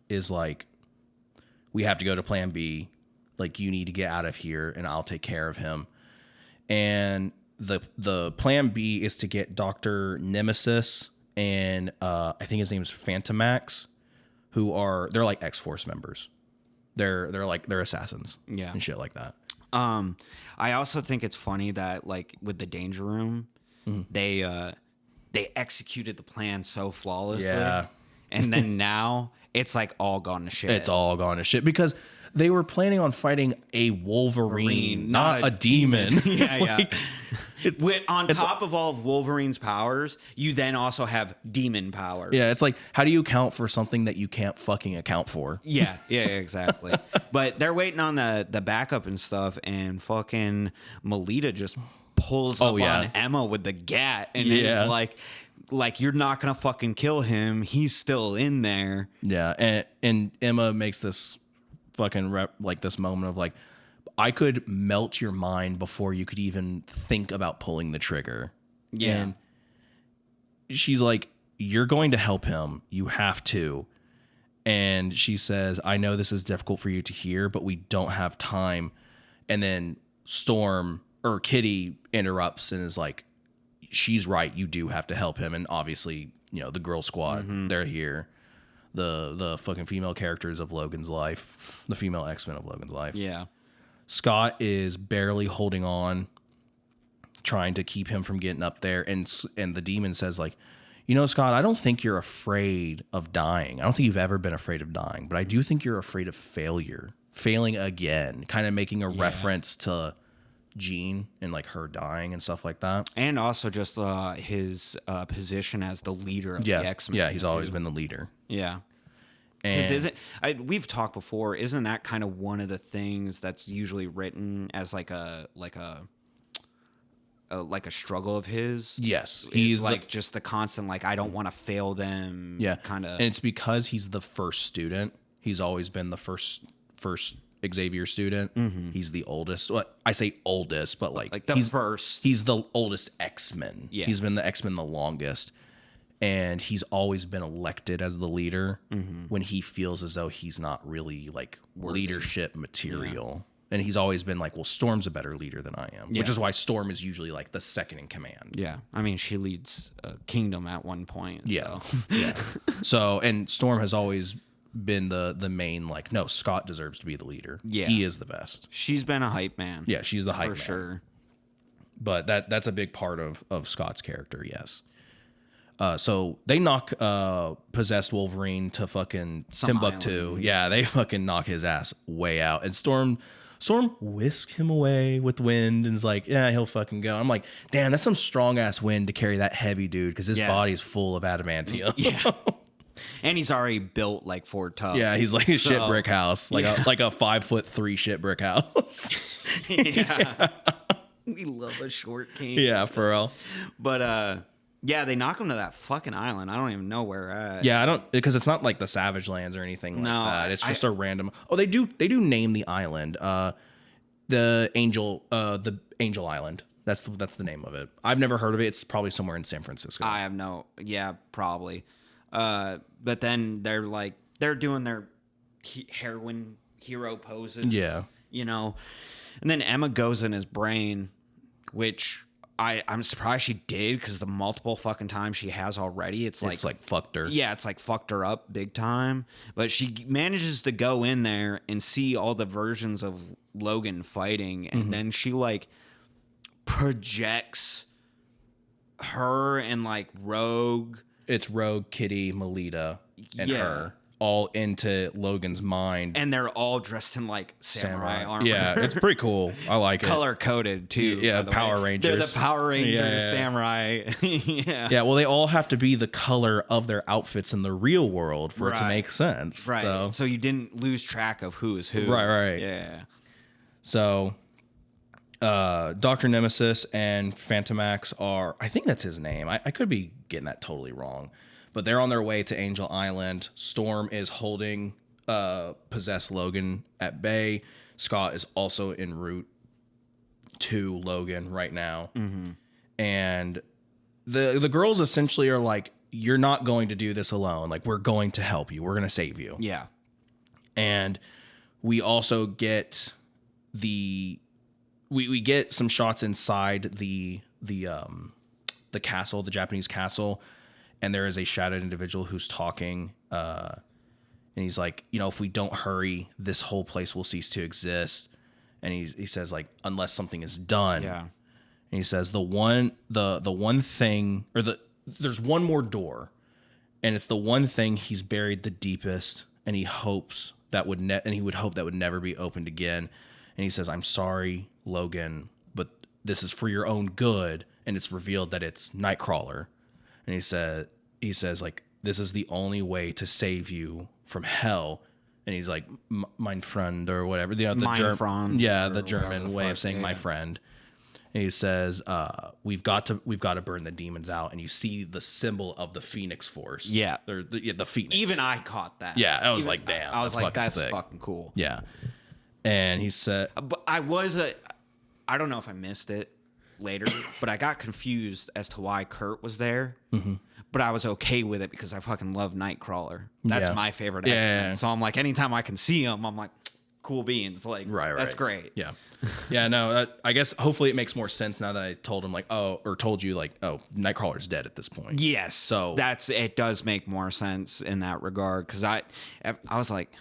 is like, we have to go to plan B. Like, you need to get out of here and I'll take care of him. And the plan B is to get Dr. Nemesis and I think his name is Phantomax, they're like X-Force members. They're assassins. Yeah. And shit like that. I also think it's funny that like with the Danger Room, they executed the plan so flawlessly. Yeah. And then now it's like all gone to shit. It's all gone to shit because they were planning on fighting a Wolverine, not a demon. Yeah. On top of all of Wolverine's powers, you then also have demon powers. Yeah, it's like, how do you account for something that you can't fucking account for? Yeah, exactly. But they're waiting on the backup and stuff, and fucking Melita just pulls up on Emma with the gat, and it's like you're not gonna fucking kill him. He's still in there. Yeah, and Emma makes this fucking this moment of like, I could melt your mind before you could even think about pulling the trigger. Yeah. And she's like, you're going to help him. You have to. And she says, I know this is difficult for you to hear, but we don't have time. And then Kitty interrupts and is like, she's right. You do have to help him. And obviously, the girl squad, they're here. The fucking female characters of Logan's life, the female X-Men of Logan's life. Yeah. Scott is barely holding on, trying to keep him from getting up there. And the demon says like, Scott, I don't think you're afraid of dying. I don't think you've ever been afraid of dying, but I do think you're afraid of failing again, kind of making a reference to Jean and like her dying and stuff like that. And also just his position as the leader of the X-Men. Yeah, he's always been the leader. Yeah. And we've talked before, isn't that kind of one of the things that's usually written as like a struggle of his? Yes. He's like just the constant, like, I don't want to fail them. Yeah. Kind of. And it's because he's the first student. He's always been the first Xavier student. He's the oldest. Well, I say oldest, but like the first. He's the oldest X-Men. Yeah. He's been the X-Men the longest. And he's always been elected as the leader when he feels as though he's not really like leadership material. Yeah. And he's always been like, well, Storm's a better leader than I am, which is why Storm is usually like the second in command. Yeah. I mean, she leads a kingdom at one point. Yeah. So. Yeah. So, and Storm has always been the main like, no, Scott deserves to be the leader. Yeah. He is the best. She's been a hype man. Yeah, she's the hype for man. sure. But that's a big part of Scott's character, yes. So they knock possessed Wolverine to fucking Timbuktu. Island. Yeah, they fucking knock his ass way out. And Storm whisks him away with wind and is like, yeah, he'll fucking go. I'm like, damn, that's some strong ass wind to carry that heavy dude because his body's full of adamantium. Yeah. And he's already built like Ford Tough. Yeah, he's like a shit brick house, like a 5'3" shit brick house. Yeah. We love a short king. Yeah, for real. But yeah, they knock him to that fucking island. I don't even know where at. Yeah, I don't, because it's not like the Savage Lands or anything like that. It's just a random. Oh, they do name the island. The Angel Island. That's the name of it. I've never heard of it. It's probably somewhere in San Francisco. I have no. Yeah, probably. But then they're doing their heroine hero poses. Yeah. You know, and then Emma goes in his brain, which I'm surprised she did because the multiple fucking times she has already, it's like fucked her. Yeah, it's like fucked her up big time. But she manages to go in there and see all the versions of Logan fighting, and then she like projects her and like Rogue. It's Rogue, Kitty, Melita, and her all into Logan's mind. And they're all dressed in like samurai armor. Yeah, it's pretty cool. I like it. Color coded too. Yeah, Power Rangers. They're the Power Rangers samurai. Yeah. Yeah, well, they all have to be the color of their outfits in the real world for it to make sense. Right. So you didn't lose track of who is who. Right. Yeah. So Dr. Nemesis and Phantomax are, I think that's his name. I could be getting that totally wrong. But they're on their way to Angel Island. Storm is holding possessed Logan at bay. Scott is also en route to Logan right now. And the girls essentially are like, you're not going to do this alone. Like, we're going to help you. We're going to save you. Yeah. And we also get we get some shots inside the castle, the Japanese castle. And there is a shadowed individual who's talking, and he's like, you know, if we don't hurry, this whole place will cease to exist. And he says, like, unless something is done. Yeah. And he says the one thing, or there's one more door, and it's the one thing he's buried the deepest, and he hopes that would hope that would never be opened again. And he says, I'm sorry, Logan, but this is for your own good. And it's revealed that it's Nightcrawler. And he says, like, this is the only way to save you from hell. And he's like, mein Freund, or whatever. You know, the German way of saying my friend. And he says, we've got to burn the demons out. And you see the symbol of the Phoenix Force. Yeah. Or the Phoenix. Even I caught that. Yeah. I was like, damn. I was like, that's sick. fucking cool. Yeah. And he said, but I don't know if I missed it later, but I got confused as to why Kurt was there. But I was okay with it because I fucking love Nightcrawler. That's my favorite X-Men. So I'm like, anytime I can see him, I'm like, cool beans. Like, that's great. Yeah. Yeah, no, I guess hopefully it makes more sense now that I told him, like, told you, like, Nightcrawler's dead at this point. Yes. So it does make more sense in that regard. Because I was like,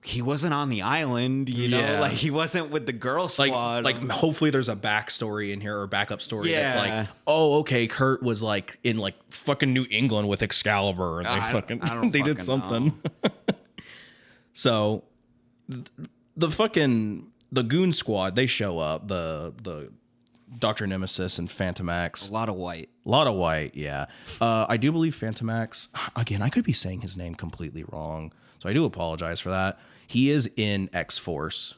he wasn't on the island, you know, like he wasn't with the girl squad. Like hopefully there's a backstory in here or a backup story that's like, oh, okay, Kurt was like in like fucking New England with Excalibur, and they did something. So the goon squad, they show up, the Dr. Nemesis and Phantomax. A lot of white, yeah. I do believe Phantomax, again, I could be saying his name completely wrong, so I do apologize for that. He is in X-Force.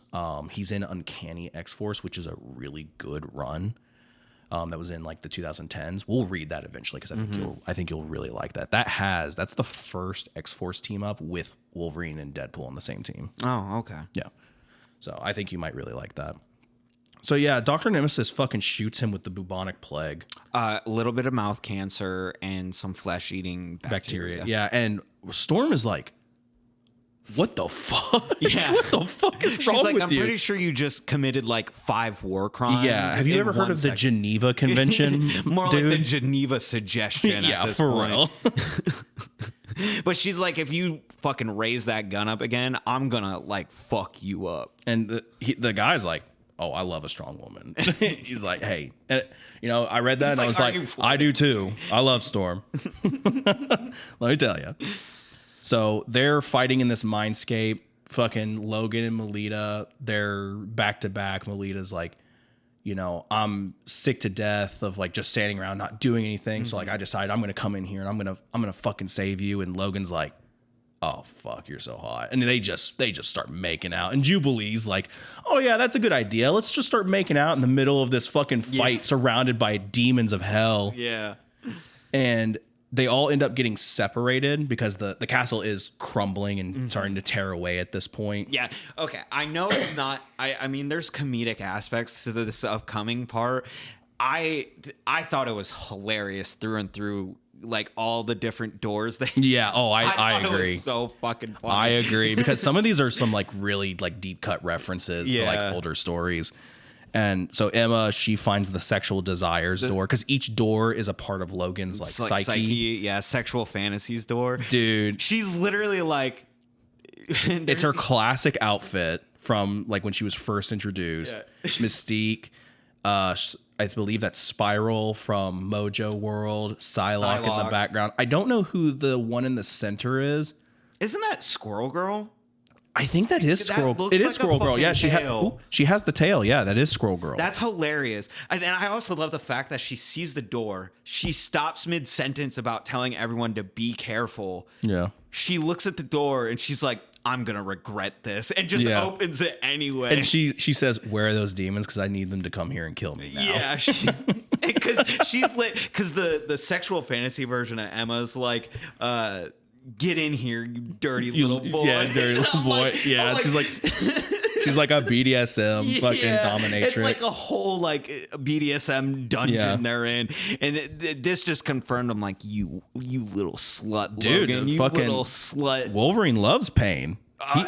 He's in Uncanny X-Force, which is a really good run. That was in like the 2010s. We'll read that eventually because I think you'll really like that. That's the first X-Force team up with Wolverine and Deadpool on the same team. Oh, okay. Yeah. So I think you might really like that. So yeah, Dr. Nemesis fucking shoots him with the bubonic plague. A little bit of mouth cancer and some flesh-eating bacteria. Yeah, and Storm is like, what the fuck? Yeah. What the fuck is wrong with you? I'm pretty sure you just committed like 5 war crimes. Yeah. Have you ever heard of the Geneva Convention? More dude? Like the Geneva Suggestion. Yeah, at this for point. real. But she's like, if you fucking raise that gun up again, I'm gonna like fuck you up. And the guy's like, oh, I love a strong woman. He's like, hey, and, I read that and I was like, I do too. I love Storm. Let me tell you. So they're fighting in this mindscape. Fucking Logan and Melita, they're back to back. Melita's like, I'm sick to death of like just standing around not doing anything. Mm-hmm. So like I decided I'm gonna come in here and I'm gonna fucking save you. And Logan's like, oh fuck, you're so hot. And they just start making out. And Jubilee's like, oh yeah, that's a good idea. Let's just start making out in the middle of this fucking fight surrounded by demons of hell. Yeah. And they all end up getting separated because the castle is crumbling and starting to tear away at this point. Yeah. Okay. I know it's not. I mean, there's comedic aspects to this upcoming part. I thought it was hilarious through and through. Like all the different doors. Yeah. Oh, I agree. It was so fucking funny. I agree because some of these are some like really like deep cut references to like older stories. And so Emma, she finds the sexual desires door because each door is a part of Logan's like psyche. Yeah, sexual fantasies door. Dude. She's literally like... it's her classic outfit from like when she was first introduced. Yeah. Mystique. I believe that's Spiral from Mojo World. Psylocke in the background. I don't know who the one in the center is. Isn't that Squirrel Girl? I think that is Squirrel. It is like Squirrel Girl. Yeah, she has the tail. Yeah, that is Squirrel Girl. That's hilarious. And I also love the fact that she sees the door. She stops mid-sentence about telling everyone to be careful. Yeah. She looks at the door and she's like, I'm going to regret this. And just opens it anyway. And she says, where are those demons? Because I need them to come here and kill me now. Yeah. Because the sexual fantasy version of Emma's like, get in here, you dirty little boy. Yeah, dirty little boy. Like, she's like a BDSM fucking dominatrix. It's like a whole like BDSM dungeon they're in, and this just confirmed. I'm like, you little slut, dude. Logan, you little slut. Wolverine loves pain.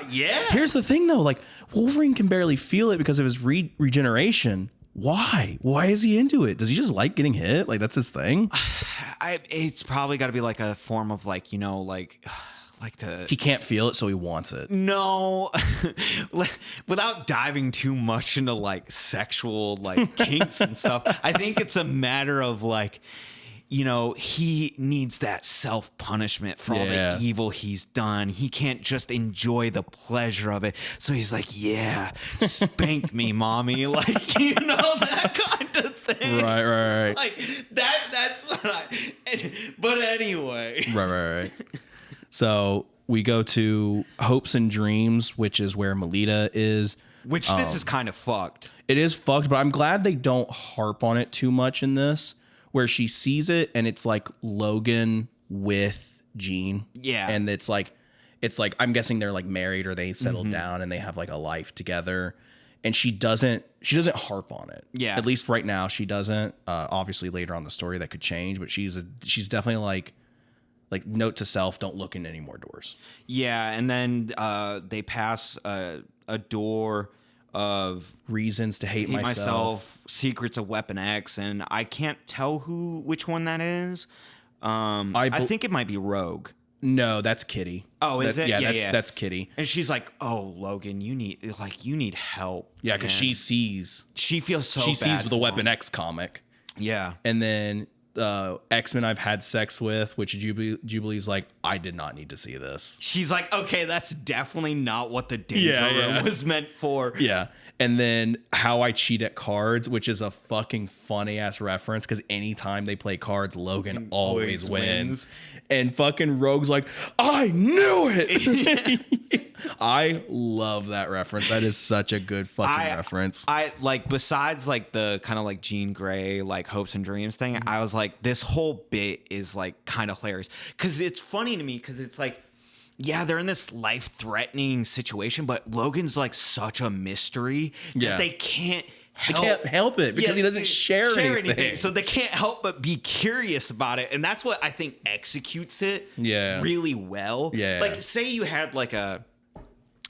Here's the thing though, like Wolverine can barely feel it because of his regeneration. Why? Why is he into it? Does he just like getting hit? Like that's his thing? It's probably got to be like a form of like, he can't feel it, so he wants it. No, without diving too much into like sexual like kinks and stuff. I think it's a matter of like, he needs that self-punishment for all the evil he's done. He can't just enjoy the pleasure of it. So he's like, yeah, spank me, mommy. Like, that kind of thing. Right. Like, that's what but anyway. Right. So we go to Hopes and Dreams, which is where Melita is. Which this is kind of fucked. It is fucked, but I'm glad they don't harp on it too much in this. Where she sees it and it's like Logan with Jean. Yeah. And it's like I'm guessing they're like married or they settled down and they have like a life together. And she doesn't harp on it. Yeah. At least right now she doesn't. Obviously later on the story that could change, but she's definitely like note to self, don't look in any more doors. Yeah, and then they pass a door of reasons to hate myself, secrets of Weapon X, and I can't tell which one that is. I think it might be Rogue. No, that's Kitty. Oh, is it? Yeah, that's Kitty. And she's like, "Oh, Logan, you need help." Yeah, because she sees the Weapon X comic. Yeah, and then X-Men I've had sex with, which Jubilee's like, I did not need to see this. She's like, okay, that's definitely not what the Danger Room was meant for. Yeah. And then How I Cheat at Cards, which is a fucking funny ass reference because anytime they play cards, Logan always wins. And fucking Rogue's like, I knew it. I love that reference. That is such a good fucking reference. I like, besides like the kind of like Jean Grey, like Hopes and Dreams thing, I was like, this whole bit is like kind of hilarious because it's funny to me because it's like, yeah, they're in this life-threatening situation, but Logan's like such a mystery that they can't help it because he doesn't share anything. So they can't help but be curious about it. And that's what I think executes it really well. Yeah. Like, say you had like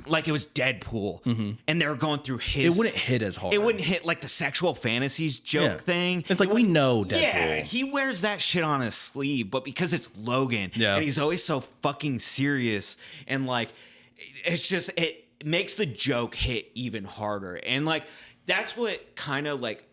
like it was Deadpool, and they were going through his. It wouldn't hit as hard. It wouldn't hit like the sexual fantasies joke thing. It's like we know Deadpool. Yeah, he wears that shit on his sleeve, but because it's Logan, and he's always so fucking serious, and like, it's just it makes the joke hit even harder, and like that's what kind of like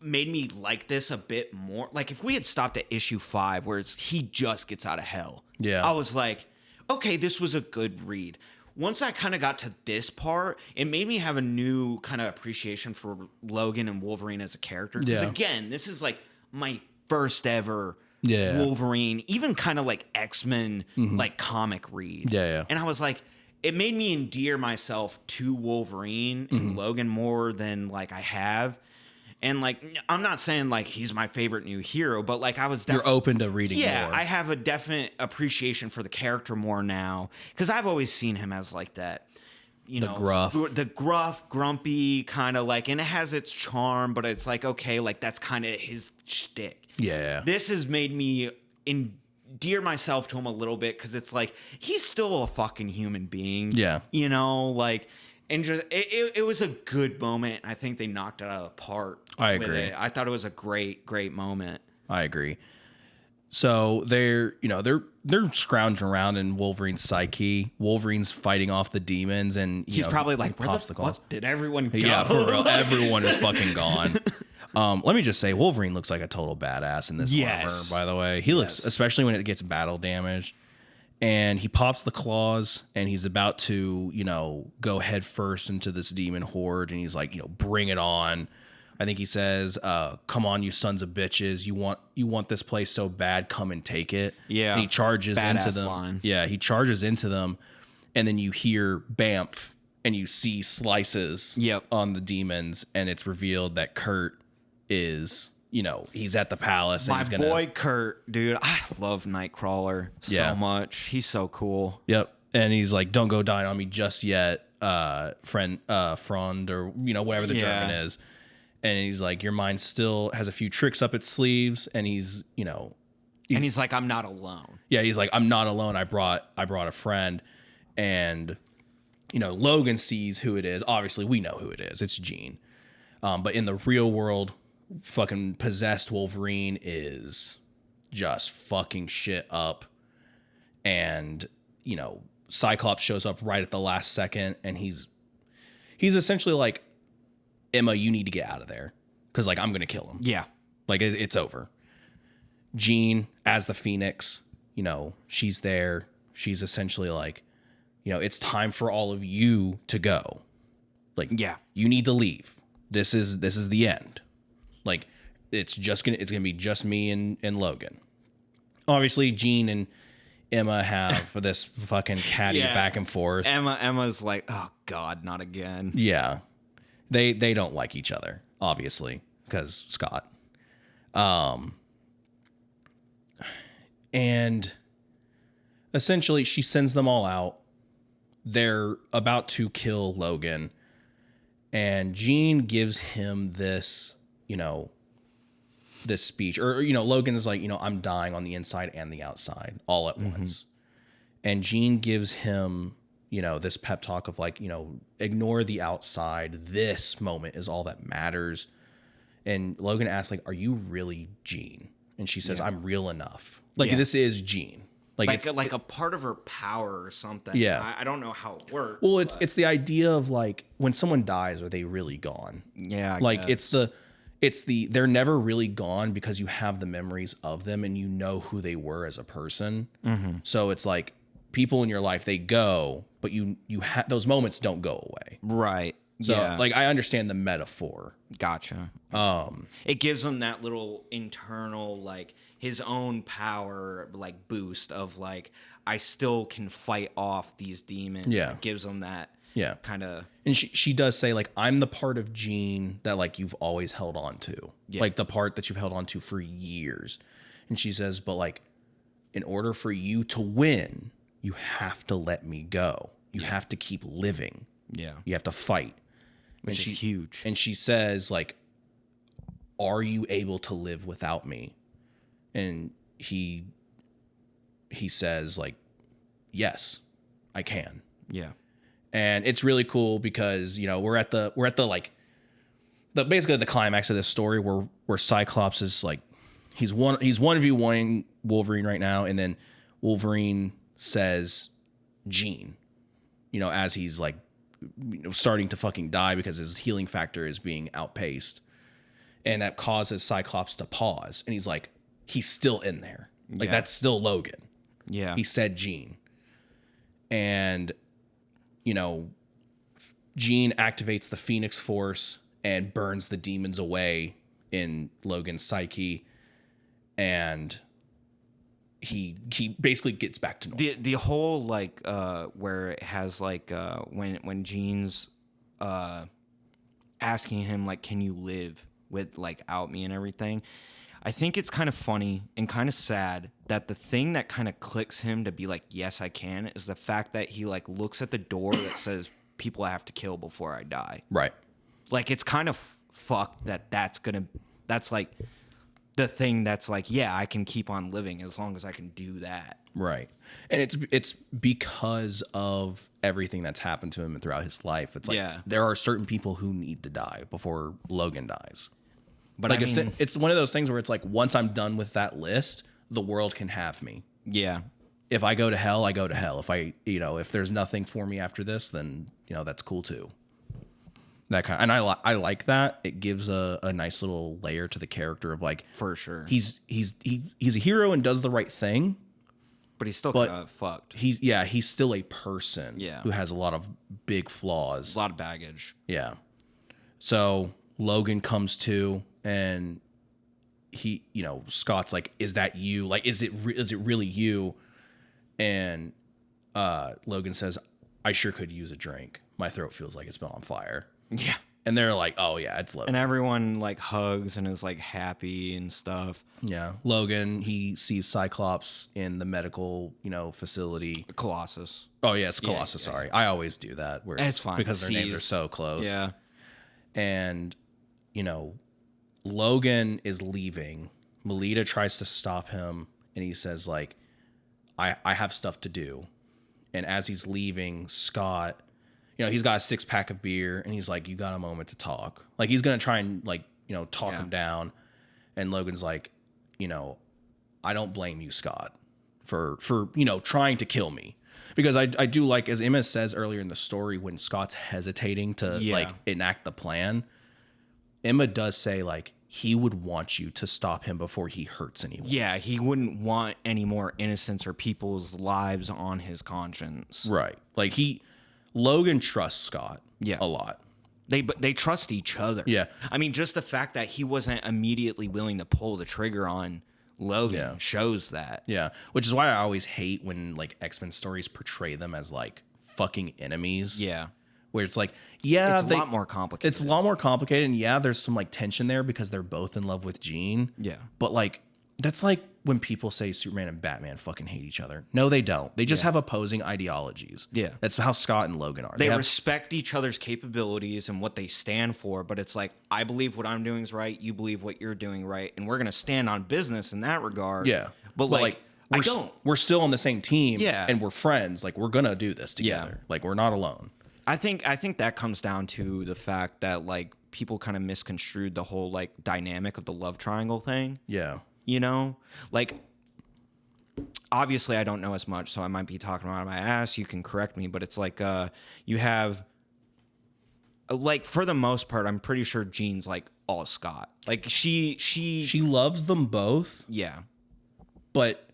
made me like this a bit more. Like if we had stopped at issue 5, where he just gets out of hell, I was like, okay, this was a good read. Once I kind of got to this part, it made me have a new kind of appreciation for Logan and Wolverine as a character. Because again, this is like my first ever Wolverine, even kind of like X-Men like comic read. And I was like, it made me endear myself to Wolverine and Logan more than like I have. And like, I'm not saying like he's my favorite new hero, but like I was you're open to reading more. I have a definite appreciation for the character more now, because I've always seen him as like that, the gruff, grumpy kind of like, and it has its charm, but it's like, okay, like that's kind of his shtick. This has made me endear myself to him a little bit, because it's like he's still a fucking human being. Like, and just it was a good moment. I think they knocked it out of the park. I agree. I thought it was a great moment. I agree. So they're scrounging around in Wolverine's psyche. Wolverine's fighting off the demons, and he's probably like, where the fuck did everyone go? Yeah, for real. Everyone is fucking gone. Let me just say, Wolverine looks like a total badass in this armor, by the way. He looks, especially when it gets battle damaged. And he pops the claws, and he's about to, go head first into this demon horde. And he's like, bring it on. I think he says, come on, you sons of bitches. You want this place so bad, come and take it. Yeah. And he charges into them. Line. Yeah, he charges into them. And then you hear Bamf, and you see slices on the demons. And it's revealed that Kurt is... he's at the palace. And My boy Kurt, dude, I love Nightcrawler so much. He's so cool. Yep. And he's like, don't go die on me just yet, Frond, or, whatever the German is. And he's like, your mind still has a few tricks up its sleeves. And he's, and he's like, I'm not alone. Yeah. He's like, I'm not alone. I brought a friend. And, Logan sees who it is. Obviously, we know who it is. It's Jean. But in the real world, fucking possessed Wolverine is just fucking shit up. And, Cyclops shows up right at the last second, and he's essentially like, Emma, you need to get out of there, because like I'm gonna kill him. Yeah, like it's over. Jean as the Phoenix, she's there. She's essentially like, it's time for all of you to go. Like, you need to leave. This is the end. Like, it's gonna be just me and Logan. Obviously, Jean and Emma have this fucking catty back and forth. Emma's like, oh God, not again. Yeah, they don't like each other, obviously, because Scott. And essentially, she sends them all out. They're about to kill Logan, and Jean gives him this, this speech, or Logan is like, I'm dying on the inside and the outside all at once. And Jean gives him, this pep talk of like, ignore the outside. This moment is all that matters. And Logan asks, like, are you really Jean? And she says, I'm real enough. Like, this is Jean. Like a part of her power or something. Yeah. I don't know how it works. Well, it's the idea of like, when someone dies, are they really gone? Yeah. Like, it's the they're never really gone, because you have the memories of them and you know who they were as a person. So it's like, people in your life, they go, but you those moments don't go away. Right. So like, I understand the metaphor. Gotcha. It gives him that little internal, like, his own power, like, boost of like, I still can fight off these demons. Yeah. It gives him that kind of. And she does say, like, I'm the part of Jean that like you've always held on to. Like the part that you've held on to for years. And she says, but like, in order for you to win, you have to let me go. You have to keep living. Yeah. You have to fight. Which is huge. And she says, like, are you able to live without me? And he says, like, yes, I can. Yeah. And it's really cool because, you know, we're at the like basically the climax of this story where Cyclops is like he's 1v1ing Wolverine right now, and then Wolverine says Gene, you know, as he's like, you know, starting to fucking die because his healing factor is being outpaced. And that causes Cyclops to pause. And he's like, he's still in there. Like, that's still Logan. Yeah. He said Gene. And, you know, Gene activates the Phoenix Force and burns the demons away in Logan's psyche. And he basically gets back to normal. The whole, like, where it has, like, when Gene's asking him, like, can you live with, like, out me and everything, I think it's kind of funny and kind of sad that the thing that kind of clicks him to be like, yes, I can, is the fact that he, like, looks at the door that says people I have to kill before I die. Right. Like, it's kind of fucked that's like the thing that's like, yeah, I can keep on living as long as I can do that. Right. And it's because of everything that's happened to him throughout his life. It's like there are certain people who need to die before Logan dies. But like, I mean, it's one of those things where it's like, once I'm done with that list, the world can have me. Yeah. If I go to hell, I go to hell. If there's nothing for me after this, then, you know, that's cool too. That kind of, and I like that. It gives a nice little layer to the character of, like, for sure, he's a hero and does the right thing, but he's still kind of fucked. He's still a person who has a lot of big flaws, a lot of baggage. Yeah. So Logan comes to, and he, you know, Scott's like, is that you? Like, is it really you? And Logan says, I sure could use a drink. My throat feels like it's been on fire. Yeah. And they're like, oh yeah, it's Logan. And everyone, like, hugs and is, like, happy and stuff. Yeah. Logan, he sees Cyclops in the medical, you know, facility. Colossus. Oh yeah, it's Colossus. Sorry. I always do that. It's fine. Because their names are so close. Yeah. And, you know, Logan is leaving. Melita tries to stop him, and he says, like, I have stuff to do. And as he's leaving, Scott, you know, he's got a 6-pack of beer, and he's like, you got a moment to talk. Like, he's going to try and, like, you know, talk him down. And Logan's like, you know, I don't blame you, Scott, for you know, trying to kill me. Because I do like, as Emma says earlier in the story, when Scott's hesitating to, like, enact the plan, Emma does say, like, he would want you to stop him before he hurts anyone. Yeah, he wouldn't want any more innocents or people's lives on his conscience. Right. Like, Logan trusts Scott a lot. They trust each other. Yeah. I mean, just the fact that he wasn't immediately willing to pull the trigger on Logan shows that. Yeah. Which is why I always hate when, like, X-Men stories portray them as, like, fucking enemies. Yeah. Where it's like, it's a lot more complicated. It's a lot more complicated, and there's some, like, tension there because they're both in love with Jean. Yeah. But, like, that's like when people say Superman and Batman fucking hate each other. No, they don't. They just have opposing ideologies. Yeah. That's how Scott and Logan are. They respect each other's capabilities and what they stand for, but it's like, I believe what I'm doing is right, you believe what you're doing right, and we're going to stand on business in that regard. Yeah. But like we're still on the same team, Yeah. and we're friends. Like, we're going to do this together. Like, we're not alone. I think that comes down to the fact that, like, people kind of misconstrued the whole, like, dynamic of the love triangle thing. Yeah. You know? Like, obviously I don't know as much, so I might be talking out of my ass. You can correct me, but it's like you have, like, for the most part, I'm pretty sure Jean's, like, all Scott. Like, she loves them both. Yeah. But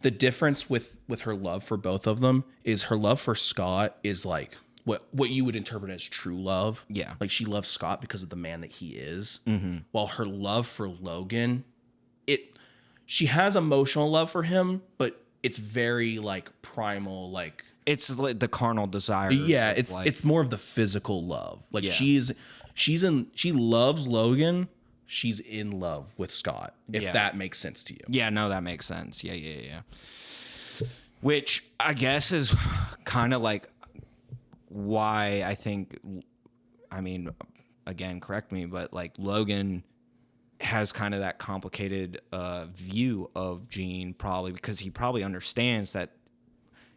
the difference with her love for both of them is her love for Scott is, like, what you would interpret as true love. Yeah. Like, she loves Scott because of the man that he is. Mm-hmm. While her love for Logan, she has emotional love for him, but it's very, like, primal, like, it's like the carnal desire. Yeah, it's more of the physical love. Like, she loves Logan. She's in love with Scott, if that makes sense to you. Yeah, no, that makes sense. Yeah. Which I guess is kind of like why I think, I mean, again, correct me, but, like, Logan has kind of that complicated view of Jean, probably because he probably understands that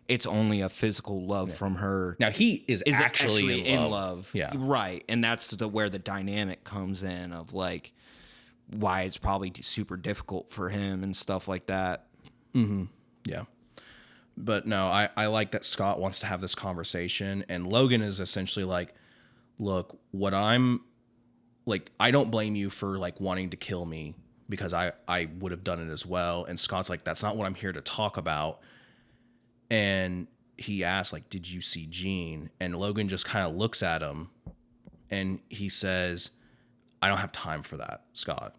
it's only a physical love from her. Now he is actually in love. Yeah. Right. And that's where the dynamic comes in of like why it's probably super difficult for him and stuff like that. Yeah. But no, I like that Scott wants to have this conversation, and Logan is essentially like, look, what I'm like, I don't blame you for like wanting to kill me, because I would have done it as well. And Scott's like, that's not what I'm here to talk about. And he asks, like, did you see Jean? And Logan just kind of looks at him and he says, I don't have time for that, Scott.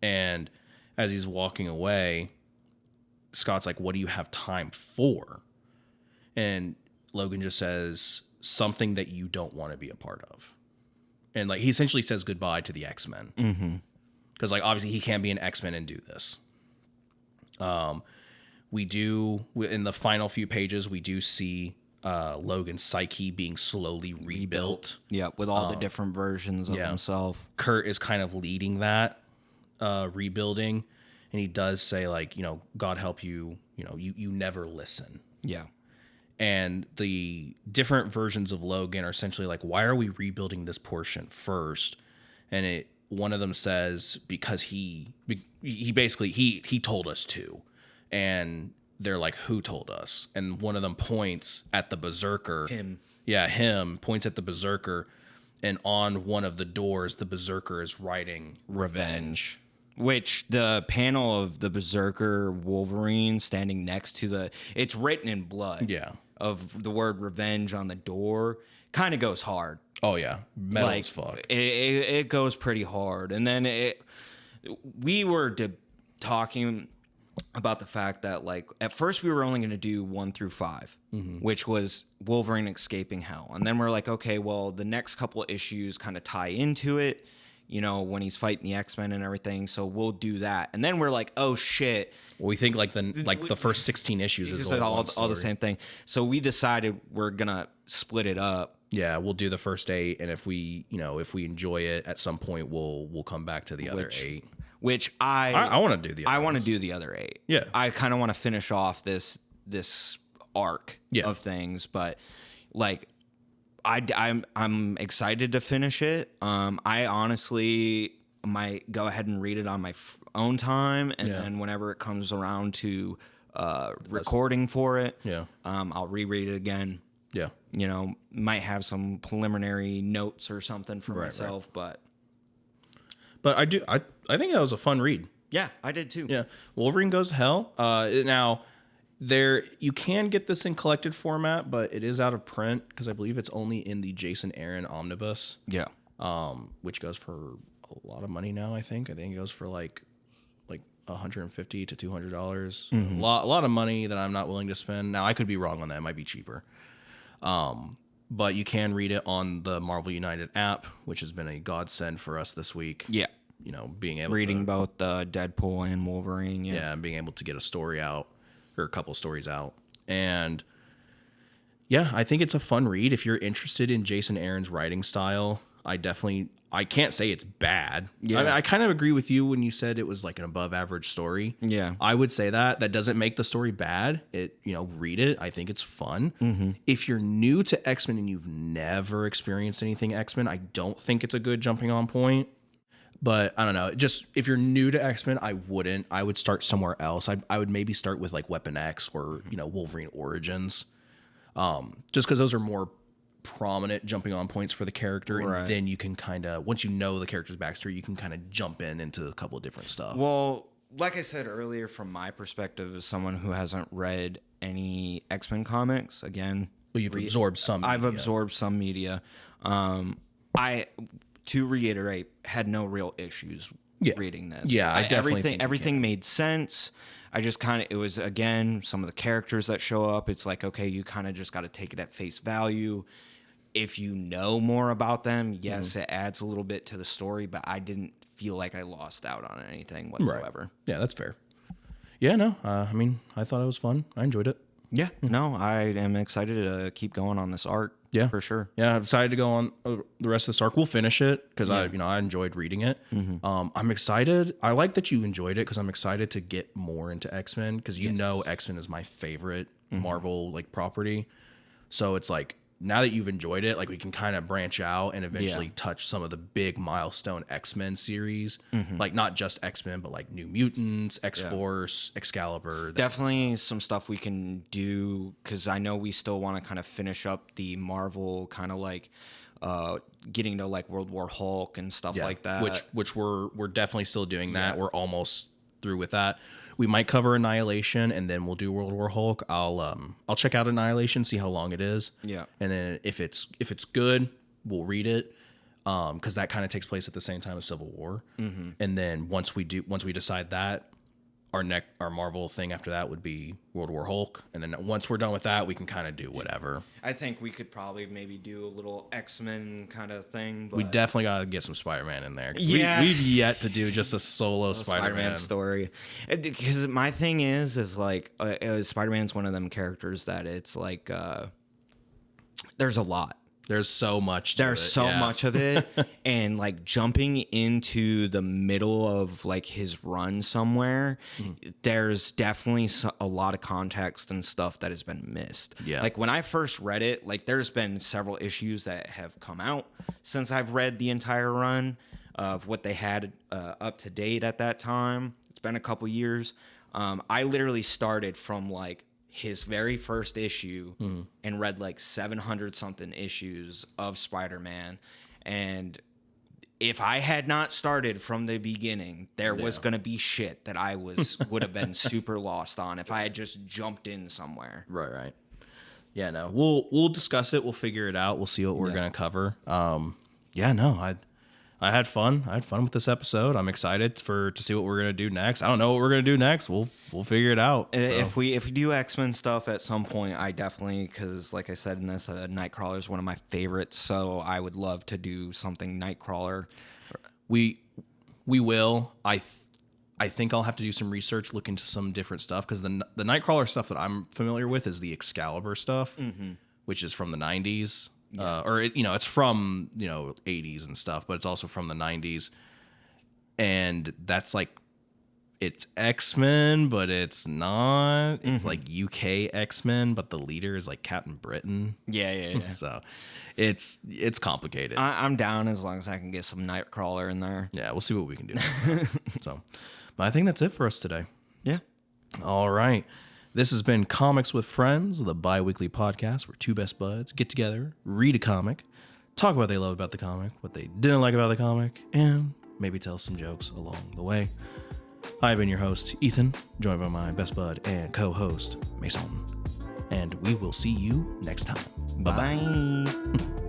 And as he's walking away, Scott's like, what do you have time for? And Logan just says, something that you don't want to be a part of. And like, he essentially says goodbye to the X-Men. Mm-hmm. Because like, obviously he can't be an X-Men and do this. We do, in the final few pages, we do see Logan's psyche being slowly rebuilt. Yeah, with all the different versions of himself. Kurt is kind of leading that rebuilding. And he does say, like, God help you, you never listen. Yeah. And the different versions of Logan are essentially like, why are we rebuilding this portion first? And one of them says, because he basically, he told us to. And they're like, who told us? And one of them points at the Berserker. Him. Yeah, him points at the Berserker. And on one of the doors, the Berserker is writing revenge. Which the panel of the Berserker Wolverine standing next to it's written in blood. Yeah. Of the word revenge on the door kind of goes hard. Oh yeah, metal as fuck. It goes pretty hard. And then we were talking about the fact that like at first we were only going to do 1 through 5, which was Wolverine escaping hell. And then we're like, okay, well, the next couple of issues kind of tie into it. When he's fighting the X-Men and everything, so we'll do that. And then we're like, oh shit. Well, we think like the first 16 issues is all the same thing. So we decided we're gonna split it up. Yeah, we'll do the first 8, and if we enjoy it at some point, we'll come back to the other 8. Which I want to do the other I want to do the other 8. Yeah. I kind of want to finish off this arc of things, but like I'm excited to finish it. I honestly might go ahead and read it on my own time, and then whenever it comes around to recording for it, I'll reread it again. Yeah, might have some preliminary notes or something for myself, but I think that was a fun read. Yeah, I did too. Yeah, Wolverine Goes to Hell. Now. You can get this in collected format, but it is out of print because I believe it's only in the Jason Aaron omnibus. Yeah. Which goes for a lot of money now. I think it goes for like $150 to $200. A lot of money that I'm not willing to spend. Now I could be wrong on that. It might be cheaper. But you can read it on the Marvel United app, which has been a godsend for us this week. Yeah. Being able reading both Deadpool and Wolverine. Yeah, and being able to get a story out. Or a couple stories out. And yeah, I think it's a fun read. If you're interested in Jason Aaron's writing style, I can't say it's bad. Yeah. I kind of agree with you when you said it was like an above average story. Yeah. I would say that. That doesn't make the story bad. Read it. I think it's fun. If you're new to X-Men and you've never experienced anything X-Men, I don't think it's a good jumping on point. But I don't know. Just if you're new to X-Men, I wouldn't. I would start somewhere else. I would maybe start with like Weapon X or Wolverine Origins, just because those are more prominent jumping on points for the character. Right. And then you can kind of, once you know the character's backstory, you can kind of jump into a couple of different stuff. Well, like I said earlier, from my perspective as someone who hasn't read any X-Men comics, again, you've absorbed some. I've absorbed some media. To reiterate, had no real issues reading this. Yeah, I definitely think everything made sense. I just it was, again, some of the characters that show up. It's like, okay, you kind of just got to take it at face value. If you know more about them, yes, it adds a little bit to the story, but I didn't feel like I lost out on anything whatsoever. Right. Yeah, that's fair. Yeah, no, I thought it was fun. I enjoyed it. Yeah, no, I am excited to keep going on this arc. Yeah, for sure. Yeah, I've decided to go on the rest of this arc. We'll finish it because I enjoyed reading it. I'm excited. I like that you enjoyed it because I'm excited to get more into X-Men because X-Men is my favorite Marvel like property. So it's like now that you've enjoyed it, like we can kind of branch out and eventually touch some of the big milestone X-Men series, like not just X-Men, but like New Mutants, X-Force, Excalibur. Definitely some stuff we can do because I know we still want to kind of finish up the Marvel kind of like getting to like World War Hulk and stuff like that. Which we're definitely still doing that. We're almost through with that. We might cover Annihilation and then we'll do World War Hulk. I'll check out Annihilation, see how long it is. Yeah. And then if it's good, we'll read it. Because that kind of takes place at the same time as Civil War. And then once we decide that, our Marvel thing after that would be World War Hulk. And then once we're done with that, we can kind of do whatever. I think we could probably maybe do a little X-Men kind of thing. But we definitely got to get some Spider-Man in there. Yeah. We've yet to do just a solo Spider-Man story. Because my thing is like Spider-Man's one of them characters that it's like there's a lot. There's so much to There's it. so much of it. And like jumping into the middle of like his run somewhere, there's definitely a lot of context and stuff that has been missed. Yeah. Like when I first read it, like there's been several issues that have come out since I've read the entire run of what they had up to date at that time. It's been a couple years. I literally started from like his very first issue and read like 700 something issues of Spider-Man. And if I had not started from the beginning, there was going to be shit that I would have been super lost on if I had just jumped in somewhere. Right. Yeah, no. We'll discuss it. We'll figure it out. We'll see what we're going to cover. I had fun. I had fun with this episode. I'm excited to see what we're gonna do next. I don't know what we're gonna do next. We'll figure it out. So. If we do X-Men stuff at some point, I definitely, because like I said in this, Nightcrawler is one of my favorites. So I would love to do something Nightcrawler. We will. I think I'll have to do some research, look into some different stuff because the Nightcrawler stuff that I'm familiar with is the Excalibur stuff, which is from the 90s. It's from 80s and stuff, but it's also from the 90s, and that's like it's X-Men, but it's not. It's like UK X-Men, but the leader is like Captain Britain. Yeah. So it's complicated. I'm down as long as I can get some Nightcrawler in there. Yeah, we'll see what we can do. So, but I think that's it for us today. Yeah. All right. This has been Comics with Friends, the bi-weekly podcast where two best buds get together, read a comic, talk about what they love about the comic, what they didn't like about the comic, and maybe tell some jokes along the way. I've been your host, Ethan, joined by my best bud and co-host, Mason. And we will see you next time. Bye-bye.